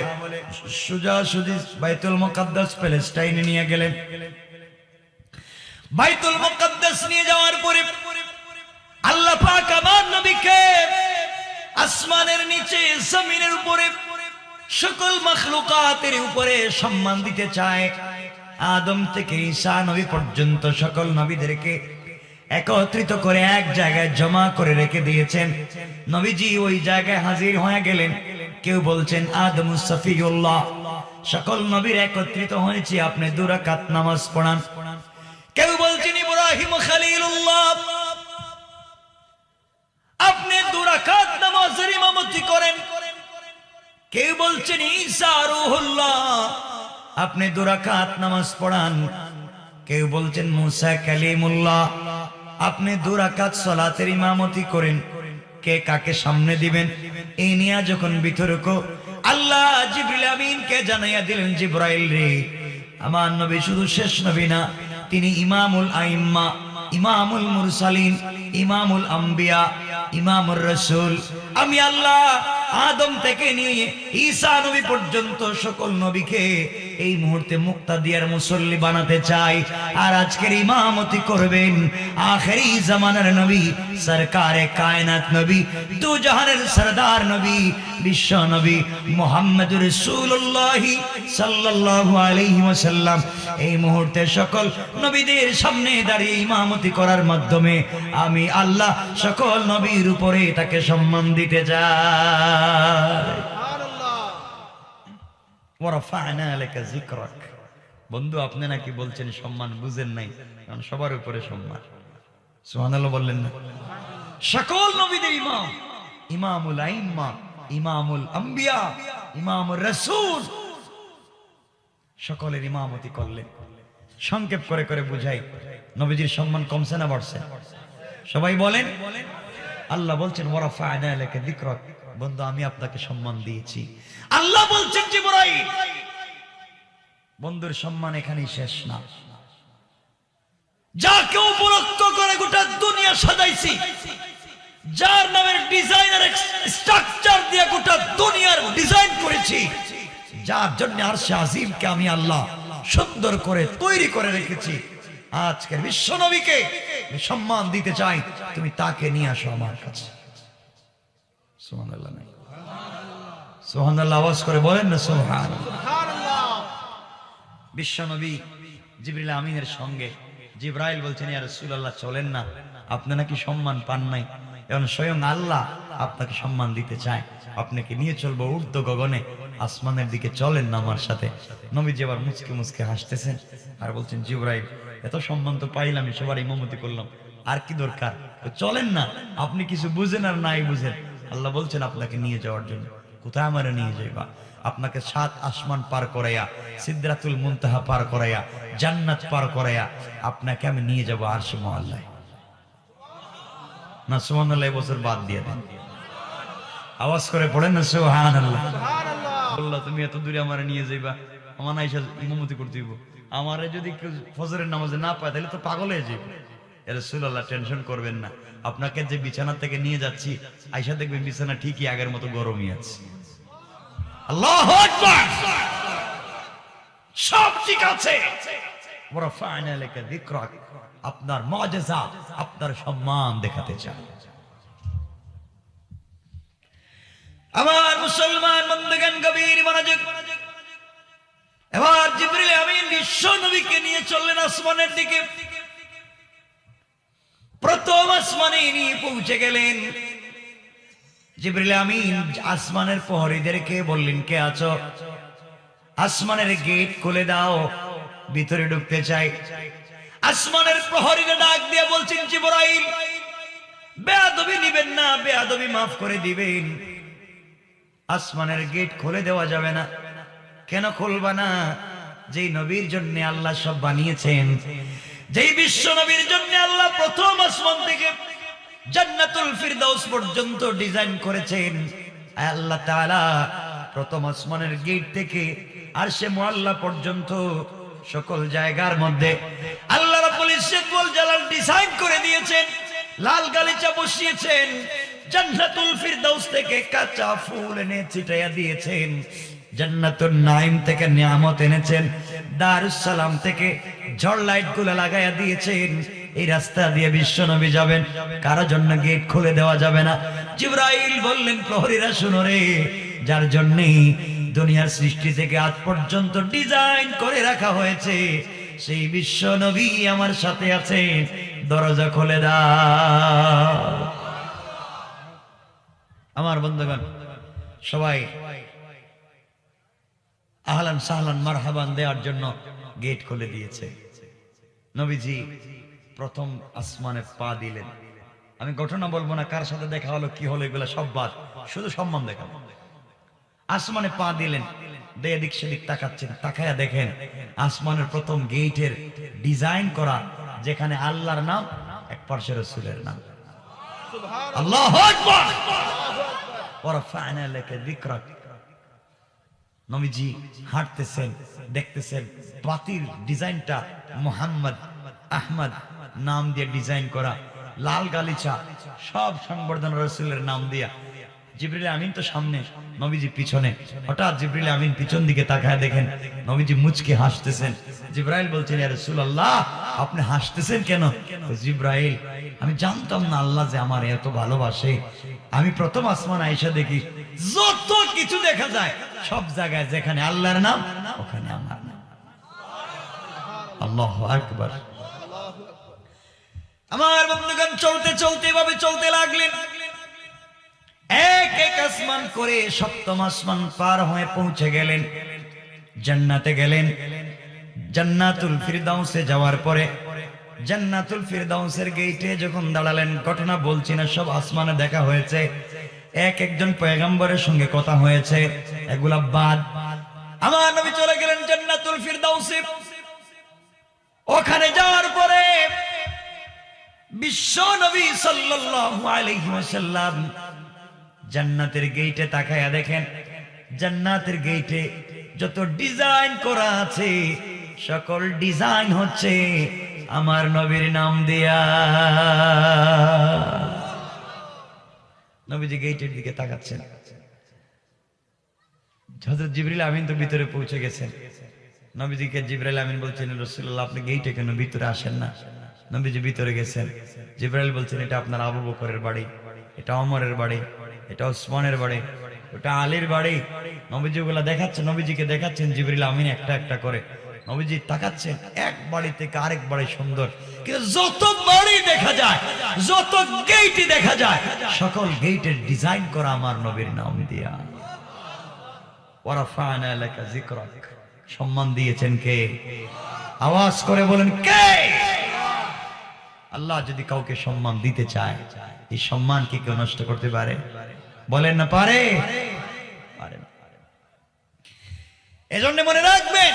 সোজাসুজি বাইতুল মুকাদ্দাস প্যালেস্টাইনে নিয়ে গেলেন। বাইতুল মুকাদ্দাস নিয়ে যাওয়ার পরে আল্লাহ পাক আমার নবীকে আসমানের নিচে, জমিনের উপরে, সকল মাখলুকাতের উপরে সম্মান দিতে চায়। আদম থেকে ঈসা নবী পর্যন্ত সকল নবীদেরকে একত্রিত করে এক জায়গায় জমা করে রেখে দিয়েছেন। নবীজি ওই জায়গায় হাজির হয়ে গেলেন। কেউ বলছেন আদম সফিউল্লাহ। সকল নবীর একত্রিত হয়েছে, আপনি 2 রাকাত নামাজ পড়ান। কেউ বলছেন ইব্রাহিম খলিলুল্লাহ, আপনি 2 রাকাত নামাজের ইমামতি করেন। কেউ বলছেন ঈসা রূহুল্লাহ, আপনি 2 রাকাত নামাজ পড়ান। কেউ বলছেন মুসা কালিমুল্লাহ, আপনি 2 রাকাত সালাতের ইমামতি করেন। কে কাকে সামনে দিবেন এই নিয়ে যখন বিতর্ক, আল্লাহ জিবরিল আমিনকে জানাইয়া দিলেন, জিবরাইল রে, আমার নবী শুধু শেষ নবী না, তিনি ইমামুল আইম্মা, ইমামুল মুরসালিন, ইমামুল আম্বিয়া, ইমামুর রাসূল। আমি আল্লাহ আদম থেকে নিয়ে ঈসা নবী পর্যন্ত সকল নবীকে এই মুহূর্তে মুক্তাদিয়ার মুসল্লি বানাতে চাই। আর আজকের ইমামতি করবেন আখেরি জামানার নবী, সরকারে কায়নাত নবী, দু জাহানের সরদার নবী, বিশ্ব নবী মুহাম্মদুর রাসূলুল্লাহ সাল্লাল্লাহু আলাইহি ওয়াসাল্লাম। এই মুহূর্তে সকল নবীদের সামনে দাঁড়িয়ে ইমামতি করার মাধ্যমে আমি আল্লাহ সকল নবীর উপরে তাকে সম্মান দিতে চাই। বন্ধু, আপনি নাকি বলছেন সম্মান বুঝেন নাই, কারণ সবার উপরে সম্মান। সুবহানাল্লাহ বললেন না? সকল নবীদের ইমাম, ইমামুল আইম্মা, ইমামুল আম্বিয়া, ইমামুর রাসূল, সকলের ইমামতি করলেন। সংক্ষেপ করে করে বুঝাই, নবীজির সম্মান কমছে না বাড়ছে? সবাই বলেন। আল্লাহ বলছেন ওয়ারাফা'না লাকা যিকরাক, বন্ধু আমি আপনাকে সম্মান দিয়েছি। আল্লাহ বলছেন জিবরাইল, বন্ধুর সম্মান এখানেই শেষ না। যাকে উপলক্ষ করে গোটা দুনিয়া সাজাইছি, যার নামের ডিজাইনার স্ট্রাকচার দিয়ে গোটা দুনিয়ার ডিজাইন করেছি, যার জন্য আরশে আজিমকে আমি আল্লাহ সুন্দর করে তৈরি করে রেখেছি, আজকের বিশ্ব নবীকে সম্মান দিতে চাই, তুমি তাকে নিয়ে আসো আমার কাছে। সুবহানাল্লাহ, সুবহানাল্লাহ আওয়াজ করে বলেন না সুবহানাল্লাহ। বিশ্ব নবী জিবরিল আমিনের সঙ্গে জিবরাইল বলছেন, ইয়া রাসূলুল্লাহ চলেন না, আপনি নাকি সম্মান পান নাই, এখন স্বয়ং আল্লাহ আপনাকে সম্মান দিতে চায়, আপনাকে নিয়ে চলবো ঊর্ধ্ব গগনে, আসমানের দিকে চলেন না আমার সাথে। নবীজি আবার মুচকে মুচকে হাসতেছেন আর বলছেন, জিবরাইল এত সম্মান তো পাইলাম, সবার ইমামতি করলাম, আর কি দরকার, চলেন না, আপনি কিছু বুঝেন আর নাই বুঝেন। আল্লাহ বলছেন আপনাকে নিয়ে যাওয়ার জন্য। কোথায় আমারে নিয়ে যাইবা? আপনাকে 7 আসমান পার করাইয়া, সিদরাতুল মুনতাহা পার করাইয়া, জান্নাত পার করাইয়া আপনাকে আমি নিয়ে যাব আরশে মুআল্লায়। না সুবহানাল্লাহ বছর বাদ দিয়ে দেন, আওয়াজ করে পড়েন না সুবহানাল্লাহ। আল্লাহ তুমি এত দূরে আমারে নিয়ে যাইবা, আমার আয়েশা ইমামতি করতে দিব, আমারে যদি কেউ ফজরের নামাজে না পায় তাহলে তো পাগল হয়ে যাবে। ইয়া রাসূলুল্লাহ টেনশন করবেন না, আপনাকে যে বিছানা থেকে নিয়ে যাচ্ছি, আয়েশা দেখবেন বিছানা ঠিকই আগের মতো গরমই আছে। আল্লাহু আকবার, সব ঠিক আছে। ওয়ারাফা'না লাকা যিকরাক, আপনার মুআজিজা, আপনার সম্মান দেখাতে চাই। আমার মুসলমান বন্ধুগণ গভীর মনোযোগ। এবার জিবরিল আমিন বিশ্ব নবীকে নিয়ে চললেন আসমানের দিকে। প্রথম আসমানে নিয়ে পৌঁছে গেলেন। জিবরিল আমিন আসমানের প্রহরীদেরকে বললেন, কে আছো? আসমানের গেট খুলে দাও, ভিতরে ঢুকতে চাই। আসমানের প্রহরীরা ডাক দিয়ে বলছেন, জিবরাইল বেয়াদবি নিবেন না, বেয়াদবি মাফ করে দিবেন, আসমানের গেট খুলে দেওয়া যাবে না। কেন খুলবা না? যেই নবীর জন্য আল্লাহ সব বানিয়েছেন, যেই বিশ্ব নবীর জন্য আল্লাহ প্রথম আসমান থেকে জান্নাতুল ফিরদাউস পর্যন্ত ডিজাইন করেছেন, আল্লাহ তাআলা প্রথম আসমানের গেট থেকে আরশে মুআল্লা পর্যন্ত সকল জায়গার মধ্যে আল্লাহ রাব্বুল ইজ্জত ওয়াল জালাল ডিজাইন করে দিয়েছেন, লাল গালিচা বসিয়েছেন, জান্নাতুল ফিরদাউস থেকে কাঁচা ফুল এনে ছিটাইয়া দিয়েছেন, জান্নাতুন নাঈম থেকে নিয়ামত এনেছেন, দারুস সালাম থেকে ঝড় লাইট গুলো লাগাইয়া দিয়েছেন। এই রাস্তা দিয়ে বিশ্ব নবী যাবেন, কারো জন্য গেট খুলে দেওয়া যাবে না। জিবরাইল বললেন, প্রহরীরা শুনো রে, যার জন্য দুনিয়ার সৃষ্টি থেকে আজ পর্যন্ত ডিজাইন করে রাখা হয়েছে, সেই বিশ্ব নবী আমার সাথে আছে, দরজা খুলে দাও। আমার বন্ধুগণ, সবাই আহলান সাহলান মারহাবান দেওয়ার জন্য গেট খুলে দিয়েছে। নবীজি প্রথম আসমানে পা দিলেন। আমি ঘটনা বলবো না, কার সাথে দেখা হলো কি হলো এগুলো সব বাদ, শুধু সম্মান দেখাবো। আসমানে পা দিলেন, এদিক সেদিক তাকাচ্ছেন, তাকায়া দেখেন আসমানের প্রথম গেটের ডিজাইন করা, যেখানে আল্লাহর নাম, এক পাশে রাসূলের নাম। আল্লাহু আকবার। ওয়া রাফা'না লাকা যিকরাক। নবীজি হাঁটতেছেন, দেখতেছেন বাতির ডিজাইনটা মুহাম্মদ আহমদ নাম দিয়ে ডিজাইন করা, লাল গালিচা, সব সংবর্ধনা রাসূলের নাম দিয়া। জিবরিল আমিন তো সামনে, নবীজি পিছনে। হঠাৎ জিবরিল আমিন পিছন দিকে তাকায় দেখেন নবীজি মুচকে হাসতেছেন। জিবরাইল বলছেন, ইয়া রাসূলুল্লাহ আপনি হাসতেছেন কেন? জিবরাইল, আমি জানতাম না আল্লাহ যে আমার এত ভালোবাসে। আমি প্রথম আসমান আয়েশা দেখি, যত কিছু দেখা যায় সব জায়গায় যেখানে আল্লাহর নাম ওখানে আমার নাম। আল্লাহু আকবার। আমার বন্ধুগণ, চলতে চলতে এভাবে চলতে লাগলেন। এক এক আসমান করে সপ্তম আসমান পার হয়ে পৌঁছে গেলেন, জান্নাতে গেলেন। জান্নাতুল ফিরদাউসে যাওয়ার পরে জান্নাতুল ফিরদাউসের গেটে যখন দাঁড়ালেন, ঘটনা বলছি না, সব আসমানে দেখা হয়েছে, এক একজন পয়গম্বরের সঙ্গে কথা হয়েছে, এগুলা বাদ। আমার নবী চলে গেলেন জান্নাতুল ফিরদাউসে। ওখানে যাওয়ার পরে বিশ্ব নবী সাল্লাল্লাহু আলাইহি ওয়াসাল্লাম জান্নাতের গেটে তাকায়া দেখেন, জান্নাতের গেটে যত ডিজাইন করা আছে সকল ডিজাইন হচ্ছে আমার নবীর নাম দিয়া। নবীজি গেটের দিকে তাকাচ্ছেন। হযরত জিবরিল আমিন তো ভিতরে পৌঁছে গেছেন। নবীজিকে জিবরাইল আমিন বলছেন, রাসূলুল্লাহ আপনি গেটে কেন ভিতরে আসেন না? নবীজি ভিতরে গেছেন। জিবরাইল বলছেন, এটা আপনার আবু বকরের বাড়ি, এটা ওমরের বাড়ি, এটা ওসমানের বাড়ি, ওটা আলীর বাড়ি। নবীজি ওগুলা দেখাচ্ছেন, নবীজিকে দেখাচ্ছেন জিবরিল আমিন একটা একটা করে। নবীজি তাকাচ্ছেন, এক বাড়ি থেকে আরেক বাড়ি সুন্দর, কিন্তু যত বাড়ি দেখা যায়, যত গেট দেখা যায়, সকল গেটের ডিজাইন করা আমার নবীর নাম দিয়া। ওয়া রাফা'না লাকা যিকরাক। সম্মান দিয়েছেন কে? আওয়াজ করে বলেন কে? আল্লাহ যদি কাউকে সম্মান দিতে চায়, এই সম্মান কি কেউ নষ্ট করতে পারে? বলেন না পারে? পারে না। এজন্য মনে রাখবেন,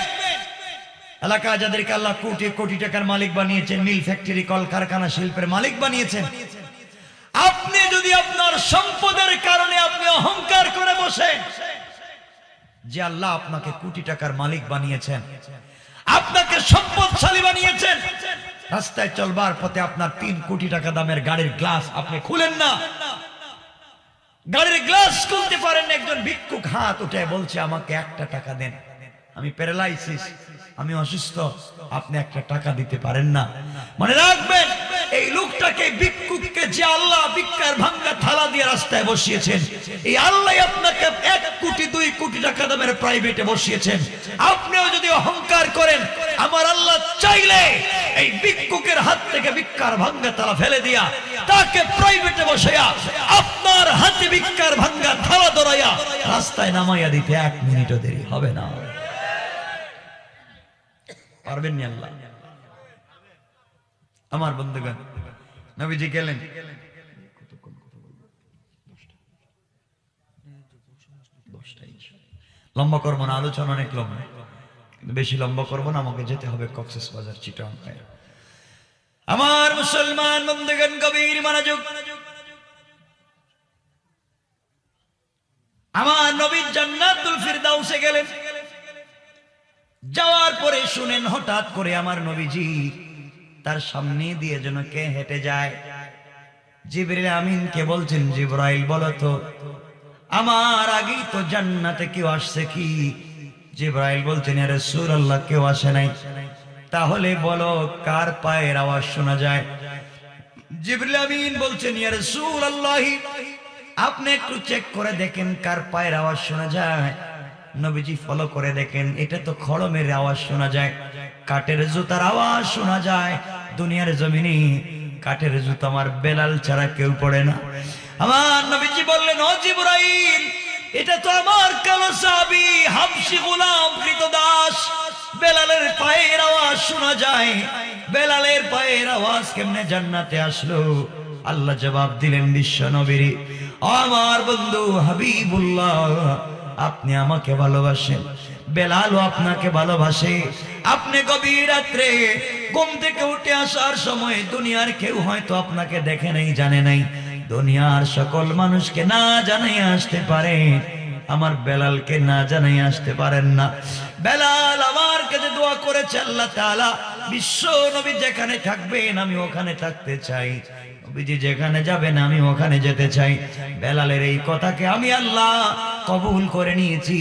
এলাকা যাদেরকে আল্লাহ কোটি কোটি টাকার মালিক বানিয়েছেন, মিল ফ্যাক্টরি কলকারখানা শিল্পের মালিক বানিয়েছেন, আপনি যদি আপনার সম্পদের কারণে আপনি অহংকার করে বসেন, যে আল্লাহ আপনাকে কোটি টাকার মালিক বানিয়েছেন, আপনাকে সম্পদশালী বানিয়েছেন, রাস্তায় চলবার পথে আপনার 3 কোটি টাকা দামের গাড়ির গ্লাস আপনি খুলেন না, গাড়ির গ্লাস খুলতে পারেন না, একজন ভিক্ষুক হাত উঠে বলছে আমাকে 1টা টাকা দেন, আমি প্যারালাইসিস, আমি অসুস্থ, আপনি 1টা টাকা দিতে পারেন না। মনে রাখবেন, এই লোকটাকে, ভিক্ষুককে যে আল্লাহ ভিক্ষার ভাঙ্গা থালা দিয়ে রাস্তায় বসিয়েছেন, এই আল্লাহ আপনাকে 1 কোটি 2 কোটি টাকা দামের প্রাইভেটে বসিয়েছেন। আপনিও যদি অহংকার করেন, আমার আল্লাহ চাইলে এই ভিক্ষুকের হাত থেকে ভিক্ষার ভাঙ্গা থালা ফেলে দিয়া তাকে প্রাইভেটে বসাইয়া আপনার হাতে ভিক্ষার ভাঙ্গা থালা ধরাইয়া রাস্তায় নামাইয়া দিতে 1 মিনিটও দেরি হবে না। পারবেন না আল্লাহ? আমার বন্ধুগণ, নবীজি গেলেন। লম্বা করবো না, আলোচনা অনেক লম্বা, কিন্তু বেশি লম্বা করবো না, আমাকে যেতে হবে কক্সবাজার, চিটাং। আমার মুসলমান বন্ধুগণ, গভীর মনোযোগ। আমার নবী জান্নাতুল ফিরদাউসে গেলেন। যাওয়ার পরে শুনেন, হঠাৎ করে আমার নবীজি তার সামনে দিয়ে যেন কে হেঁটে যায়। জিবরিল আমিনকে বলছেন, জিবরাইল বলো তো আমার আগেই তো জান্নাতে কেউ আসছে কি? জিবরাইল বলছেন, ইয়া রাসূলুল্লাহ কেউ আসে নাই। তাহলে বলো কার পায়ের আওয়াজ শোনা যায়? জিবরিল আমিন বলছেন, ইয়া রাসূলুল্লাহ আপনি একটু চেক করে দেখেন কার পায়ের আওয়াজ শোনা যায়। নবীজি ফলো করে দেখেন, এটা তো খড়মের আওয়াজ শোনা যায়, কাঠের জুতার আওয়াজ শোনা যায়। দুনিয়ার জমিনে কাঠের জুতা আমার বেলাল ছাড়া কেউ পড়ে না। আমার নবীজি বললেন, ও জিবরাইল এটা তো আমার কালো সাহাবী হাবশী গোলাম কৃতদাস। বেলালের পায়ের আওয়াজ শোনা যায়, বেলালের পায়ের আওয়াজ কেমনে জান্নাতে আসলো? আল্লাহ জবাব দিলেন বিশ্ব নবীর, আমার বন্ধু হাবিবুল্লাহ, আপনি আমাকে ভালোবাসেন, বেলালও আপনাকে ভালোবাসে। আপনি গভীর রাত্রে ঘুম থেকে উঠে আসার সময় দুনিয়ার কেউ হয়তো আপনাকে দেখে নাই, জানে নাই, দুনিয়ার সকল মানুষকে না জানাই আসতে পারে, আমার বেলালকে না জানাই আসতে পারেন না। বেলাল আমার কাছে দোয়া করেছে, আল্লাহ তাআলা বিশ্ব নবী যেখানে থাকবেন আমি ওখানে থাকতে চাই, নবীজি যেখানে যাবেন আমি ওখানে যেতে চাই। বেলালের এই কথাকে আমি আল্লাহ কবুল করে নিয়েছি।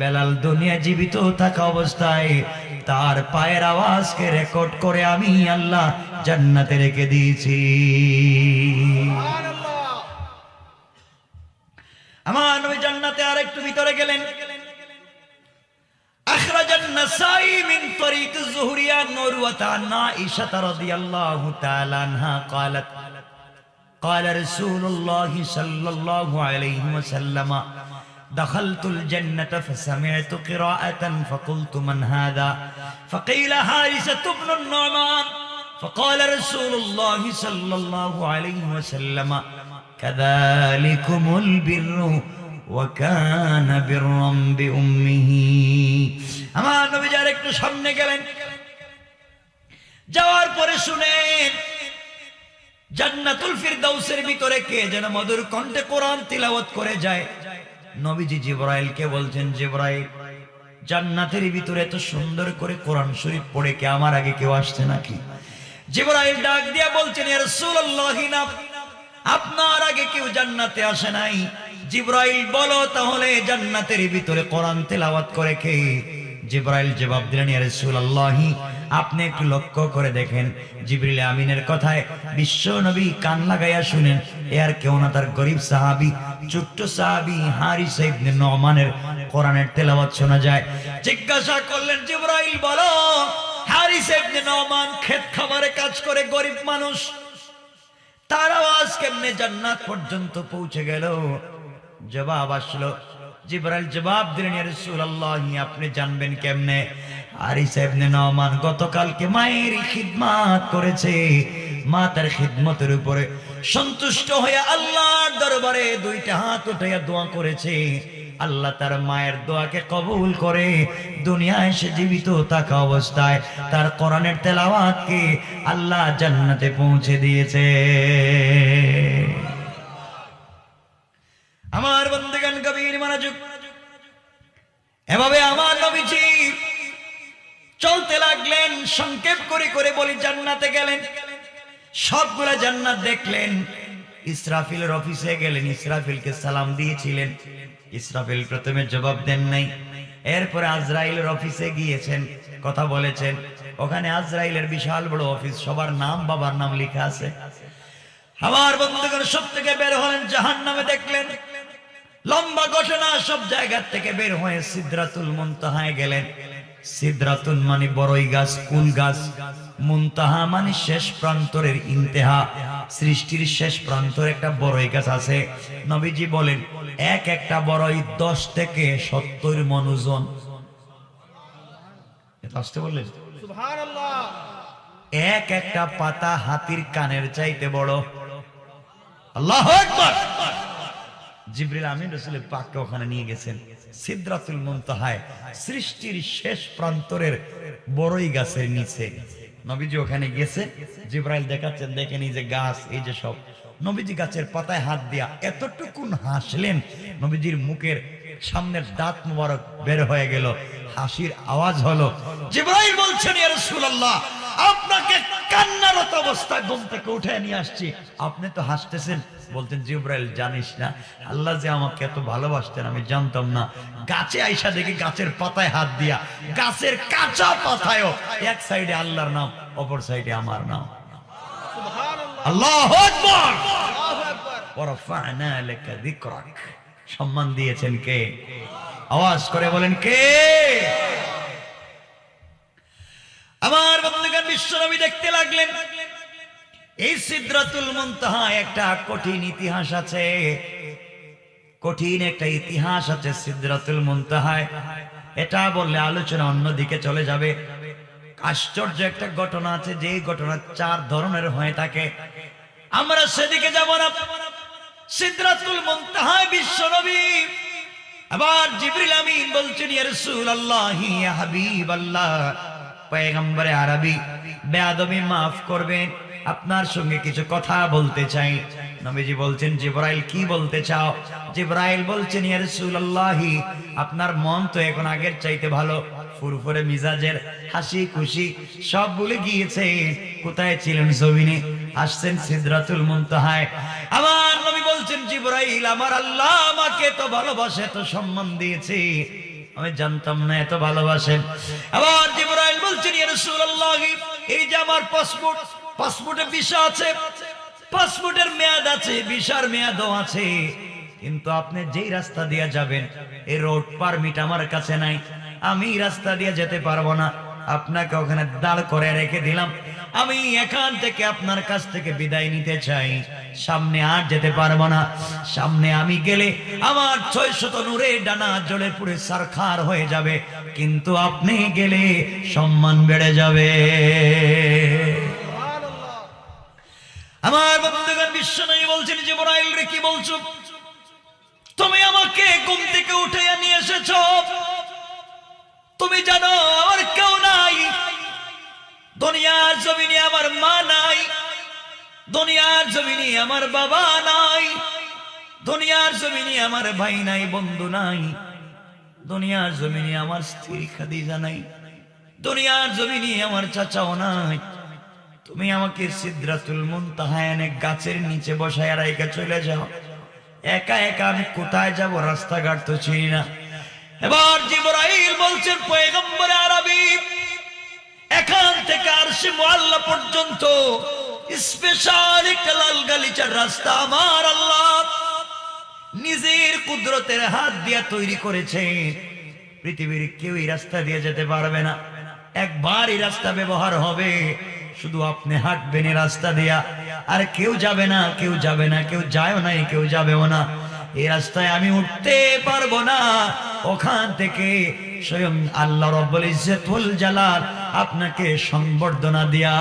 বেলাল দুনিয়া জীবিত থাকা অবস্থায় তার পায়ের আওয়াজকে রেকর্ড করে আমি আল্লাহ জান্নাতে রেখে দিয়েছি। আমার নবী জান্নাতে আরেকটু ভিতরে গেলেন। আখরাজান নাসাই মিন তরিক যুহরি আন উরওয়া আন আয়েশা রাদিয়াল্লাহু তাআলা আনহা قالت قال رسول الله صلى الله عليه وسلم دخلت الجنة فسمعت قراءة فقلت من هذا فقيل حارثة بن النعمان فقال رسول الله صلى الله عليه وسلم كذلكم البر وكان برا بأمه। আমার নবী যার একটু সামনে গেলেন, যাওয়ার পরে শুনেন জান্নাতুল ফিরদাউসের ভিতরে কে যেন মধুর কণ্ঠে কোরআন তিলাওয়াত করে যায়। নবীজি জিবরাইলকে বলছেন, জিবরাইল, জান্নাতের ভিতরে এত সুন্দর করে কোরআন শরীফ পড়ে কে আমার আগে কেউ আসছে নাকি? জিবরাইল ডাক দিয়া বলছেন, ইয়া রাসূলুল্লাহ, না, আপনার আগে কেউ জান্নাতে আসে নাই। জিবরাইল বলো তাহলে জান্নাতের ভিতরে কোরআন তেলাওয়াত করে কে? জিবরাইল জবাব দিলেন, ইয়া রাসূলুল্লাহ, আপনি একটু লক্ষ্য করে দেখেন। জিবরিল আমিনের কথায় বিশ্ব নবী কান লাগাইয়া শুনেন। এ আর কেউ না, তার গরিব সাহাবী, ছোট্ট সাহাবী হারিসা ইবনে নু'মানের কোরআনের তেলাওয়াত শোনা যায়। জিজ্ঞাসা করলেন, জিবরাইল বলো, হারিসা ইবনে নু'মান খেত খামারে কাজ করে, গরিব মানুষ, তার আওয়াজ কেমনে জান্নাত পর্যন্ত পৌঁছে গেল? জবাব আসলো, জিবরাইল জবাব দিলেন, ইয়া রাসূলুল্লাহ, আপনি জানবেন কেমনে? হারিসা ইবনে নু'মান গতকালকে মায়ের খিদমত করেছে, মা তার খিদমতের উপরে সন্তুষ্ট হয়ে আল্লাহর দরবারে দুইটা হাত উঠাইয়া দোয়া করেছে। আল্লাহ তার মায়ের দোয়াকে কবুল করে দুনিয়ায় সে জীবিত থাকা অবস্থায় তার কোরআনের তেলাওয়াতকে আল্লাহ জান্নাতে পৌঁছে দিয়েছে। আমার বন্ধুগণ, গভীর মনোযোগ। এভাবে আমার নবীজি চলতে লাগলেন। সংক্ষেপ করে করে বলি, জান্নাতে গেলেন, সবগুলা জান্নাত দেখলেন। ইসরাফিলের অফিসে গেলেন, ইসরাফিলকে সালাম দিয়েছিলেন। ইসরাফিল প্রথমে জবাব দেন নাই। এরপরে আজরাইলের অফিসে গিয়েছেন, কথা বলেছেন। ওখানে আজরাইলের বিশাল বড় অফিস, সবার নাম বাবার নাম লেখা আছে। আমার বন্ধুগণ, সব থেকে বের হলেন, জাহান্নামে দেখলেন। লম্বা ঘটনা। সব জায়গা থেকে বের হয়ে সিদরাতুল মুনতাহায় গেলেন। সিদরাতুন মানে বড়ই গাছ, কুল গাছ। মুনতাহা মানে শেষ প্রান্তরের ইন্তেহা, সৃষ্টির শেষ প্রান্তরে একটা বড়ই গাছ আছে। নবীজি বলেন, এক একটা বড়ই 10 থেকে 70 মণ ওজন। আসতে বললেন সুবহানাল্লাহ। এক একটা পাতা হাতির কানের চাইতে বড়। আল্লাহু আকবার। জিবরিল আমিন রাসূলের পাককে ওখানে নিয়ে গেছেন সিদরাতুল মুনতাহায়, সৃষ্টির শেষ প্রান্তরের বড়ই গাছের নিচে। নবীজি ওখানে গেছে, জিবরাইল দেখাচ্ছেন, দেখেন এই যে গাছ, এই যে সব। নবীজি গাছের পাতায় হাত দিয়া এতটুকুন হাসলেন, নবীজির মুখের সামনের দাঁত মুবারক বের হয়ে গেল, হাসির আওয়াজ হলো। জিবরাইল বলছেন, ইয়া রাসূলুল্লাহ, আপনাকে কান্নারত অবস্থায় ঘুম থেকে উঠে নিয়ে আসছি, আপনি তো হাসতেছেন। বলতেন, জিবরাইল, জানিস না আল্লাহ যে আমাকে এত ভালোবাসতেন আমি জানতাম না। গাছে আইসা দেখি গাছের পাতায় হাত দিয়া, গাছের কাঁচা পাতায়ও এক সাইডে আল্লাহর নাম, অপর সাইডে আমার নাম। সুবহানাল্লাহ, আল্লাহু আকবার। ওয়া রাফা'না লাকা যিকরাক। সম্মান দিয়েছেন কে? আওয়াজ করে বলেন, কে? আমার বন্ধুগণ, বিশ্বনবী দেখতে লাগলেন। এই সিদরাতুল মুনতাহা একটা কঠিন ইতিহাস আছে। কঠিন একটা ইতিহাস আছে সিদরাতুল মুনতাহায়, এটা বললে আলোচনা অন্যদিকে চলে যাবে। আশ্চর্য একটা ঘটনা আছে, যে ঘটনা 4 ধরনের হয়ে থাকে, আমরা সেদিকে যাব না। সিদরাতুল মুনতাহায় বিশ্বনবী, আবার জিবরিল আমিন বলছেন, ইয়া রাসূলুল্লাহ, ইয়া হাবিবাল্লাহ, পয়গম্বরে আরবি, বেয়াদবি মাফ করবেন, আপনার সঙ্গে কিছু কথা বলতে চাই। নবীজি বলছেন, জিবরাইল কি বলতে চাও? জিবরাইল বলছেন, ইয়া রাসূলুল্লাহ, আপনার মন তো এখন আগের চাইতে ভালো, ফুরফুরে মিজাজের, হাসি খুশি সব ভুলে গিয়েছে। কোথায় ছিলেন? জমিনে। আসছেন সিদরাতুল মুনতাহায়। আমার নবী বলছেন, জিবরাইল, আমার আল্লাহ আমাকে তো ভালোবাসে, তো সম্মান দিয়েছে, আমি জানতাম না এত ভালোবাসেন। আবার জিবরাইল বলছেন, ইয়া রাসূলুল্লাহ, এই যে আমার পাসপোর্টে ভিসা আছে, পাসপোর্টের মেয়াদ আছে, ভিসার মেয়াদও আছে, কিন্তু আপনি যেই রাস্তা দিয়ে যাবেন এই রোড পারমিট আমার কাছে নাই, আমি রাস্তা দিয়ে যেতে পারবো না, আপনাকে ওখানে দাঁড় করে রেখে দিলাম, আমি এখান থেকে আপনার কাছ থেকে বিদায় নিতে চাই, সামনে আর যেতে পারবো না। সামনে আমি গেলে আমার 600 নূরে ডানা জ্বলে পুড়ে সারখার হয়ে যাবে, কিন্তু আপনি গেলে সম্মান বেড়ে যাবে। আমার বন্ধুগণ, বিশ্বনবী বলছেন, জিবরাইল রে, কি বলছো? তুমি আমাকে ঘুম থেকে উঠাইয়া নিয়ে এসেছো, তুমি জানো আমার কেউ নাই, দুনিয়ার জমিনে আমার মা নাই, দুনিয়ার জমিনে আমার বাবা নাই, দুনিয়ার জমিনে আমার ভাই নাই, বন্ধু নাই, দুনিয়ার জমিনে আমার স্ত্রী খাদিজা নাই, দুনিয়ার জমিনে আমার চাচাও নাই। তুমি আমাকে সিদরাতুল মুনতাহায় এনে গাছের নিচে বসায় রাইখা চলে যাও, একা একা আমি কোথায় যাব? রাস্তাঘাট তো চিনি না। এবার জিবরাইল বলছেন, পয়গম্বরে আরবি, এখান থেকে আরশে মুআল্লা পর্যন্ত স্পেশাল একটা লাল গালিচার রাস্তা আমার আল্লাহ নিজের কুদরতের হাত দিয়ে তৈরি করেছে। পৃথিবীর কেউ এই রাস্তা দিয়ে যেতে পারবে না, একবার এই রাস্তা ব্যবহার হবে, শুধু আপনি হাঁটবেন এই রাস্তা দিয়া, আর কেউ যাবে না, কেউ যাবে না, কেউ যায়ও নাই, কেউ যাবেও না। এই রাস্তায় আমি উঠতে পারবো না, ওখান থেকে স্বয়ং আল্লাহ রাব্বুল ইজ্জত ওয়াল জালাল আপনাকে সংবর্ধনা দিয়া,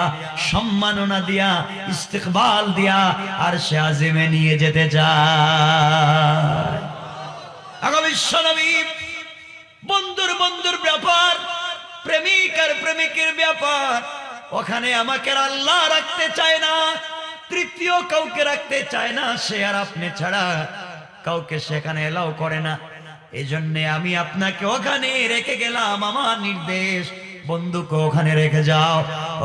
সম্মাননা দিয়া, ইস্তিকবাল দিয়া আরশে আজিমে নিয়ে যেতে চায়। আগামী বিশ্বনবী, বন্ধুর বন্ধুর ব্যাপার, প্রেমিক আর প্রেমিকের ব্যাপার, ওখানে আমাকে আল্লাহ রাখতে চায় না, তৃতীয় কাউকে রাখতে চায় না, সে আর আপনি ছাড়া কাউকে সেখানে এলাও করে না। এই জন্য আমি আপনাকে ওখানে রেখে গেলাম, আমার নির্দেশ, বন্ধুকে ওখানে রেখে যাও,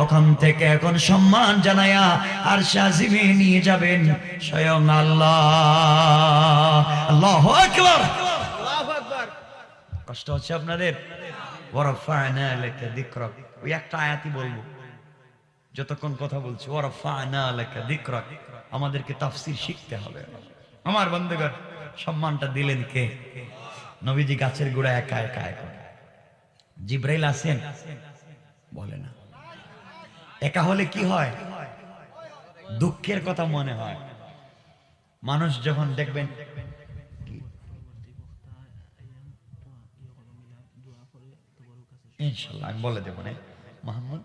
ওখান থেকে এখন সম্মান জানায়া আর শাজিমে নিয়ে যাবেন স্বয়ং আল্লাহ। আল্লাহু আকবার, আল্লাহু আকবার। কষ্ট হচ্ছে আপনাদের? ওয়ারাফা'না লাকা যিকরাক, ওই একটা আয়াতই বলবো যতক্ষণ কথা বলছি, ওয়ারাফা'না লাকা যিকরাক। আমাদেরকে তাফসীর শিখতে হবে। আমার বন্ধুগণ, সম্মানটা দিলেন কে? নবীজি গাছের গোড়া একা একা একা। জিবরাইল আছেন? বলে না। একা হলে কি হয়? দুঃখের কথা মনে হয়। মানুষ যখন দেখবেন, ইনশাআল্লাহ আমি বলে দেব না, মোহাম্মদ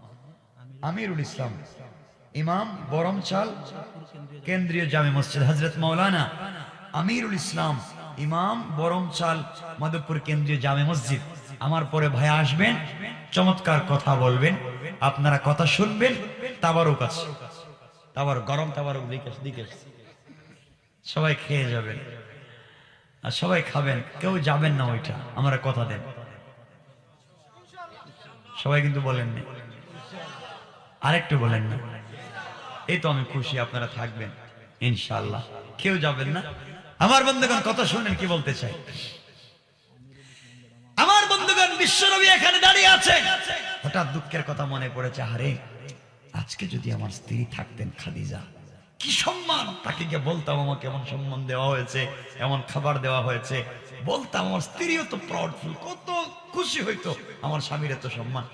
আমিরুল ইসলাম, ইমাম, বরমচাল কেন্দ্রীয় জামে মসজিদ, হযরত মাওলানা আমিরুল ইসলাম, ইমাম, বরমচাল মাধবপুর কেন্দ্রীয় জামে মসজিদ। আমার পরে ভাই আসবেন, চমৎকার কথা বলবেন, আপনারা কথা শুনবেন। তাবারুক আছে, তাবারুক, গরম তাবারুক দিকে সবাই খেয়ে যাবেন, আর সবাই খাবেন, কেউ যাবেন না ওইটা, আমরা কথা দেন। সবাই কিন্তু বলেননি, আরেকটু বলেন না। এই তো আমি খুশি, আপনারা থাকবেন ইনশাআল্লাহ, কেউ যাবেন না। আমার বন্ধুগণ, কথা শুনেন কি বলতে চাই। আমার বন্ধুগণ, বিশ্বনবী এখানে দাঁড়িয়ে আছে, হঠাৎ দুঃখের কথা মনে পড়েছে, আরে আজকে যদি আমার স্ত্রী থাকতেন খাদিজা, কি সম্মান, তাকে গিয়ে বলতাম আমাকে এমন সম্মান দেওয়া হয়েছে, এমন খাবার দেওয়া হয়েছে, বলতাম, আমার স্ত্রীও তো প্রাউডফুল, কত খুশি হইতো, আমার স্বামীর এত সম্মান।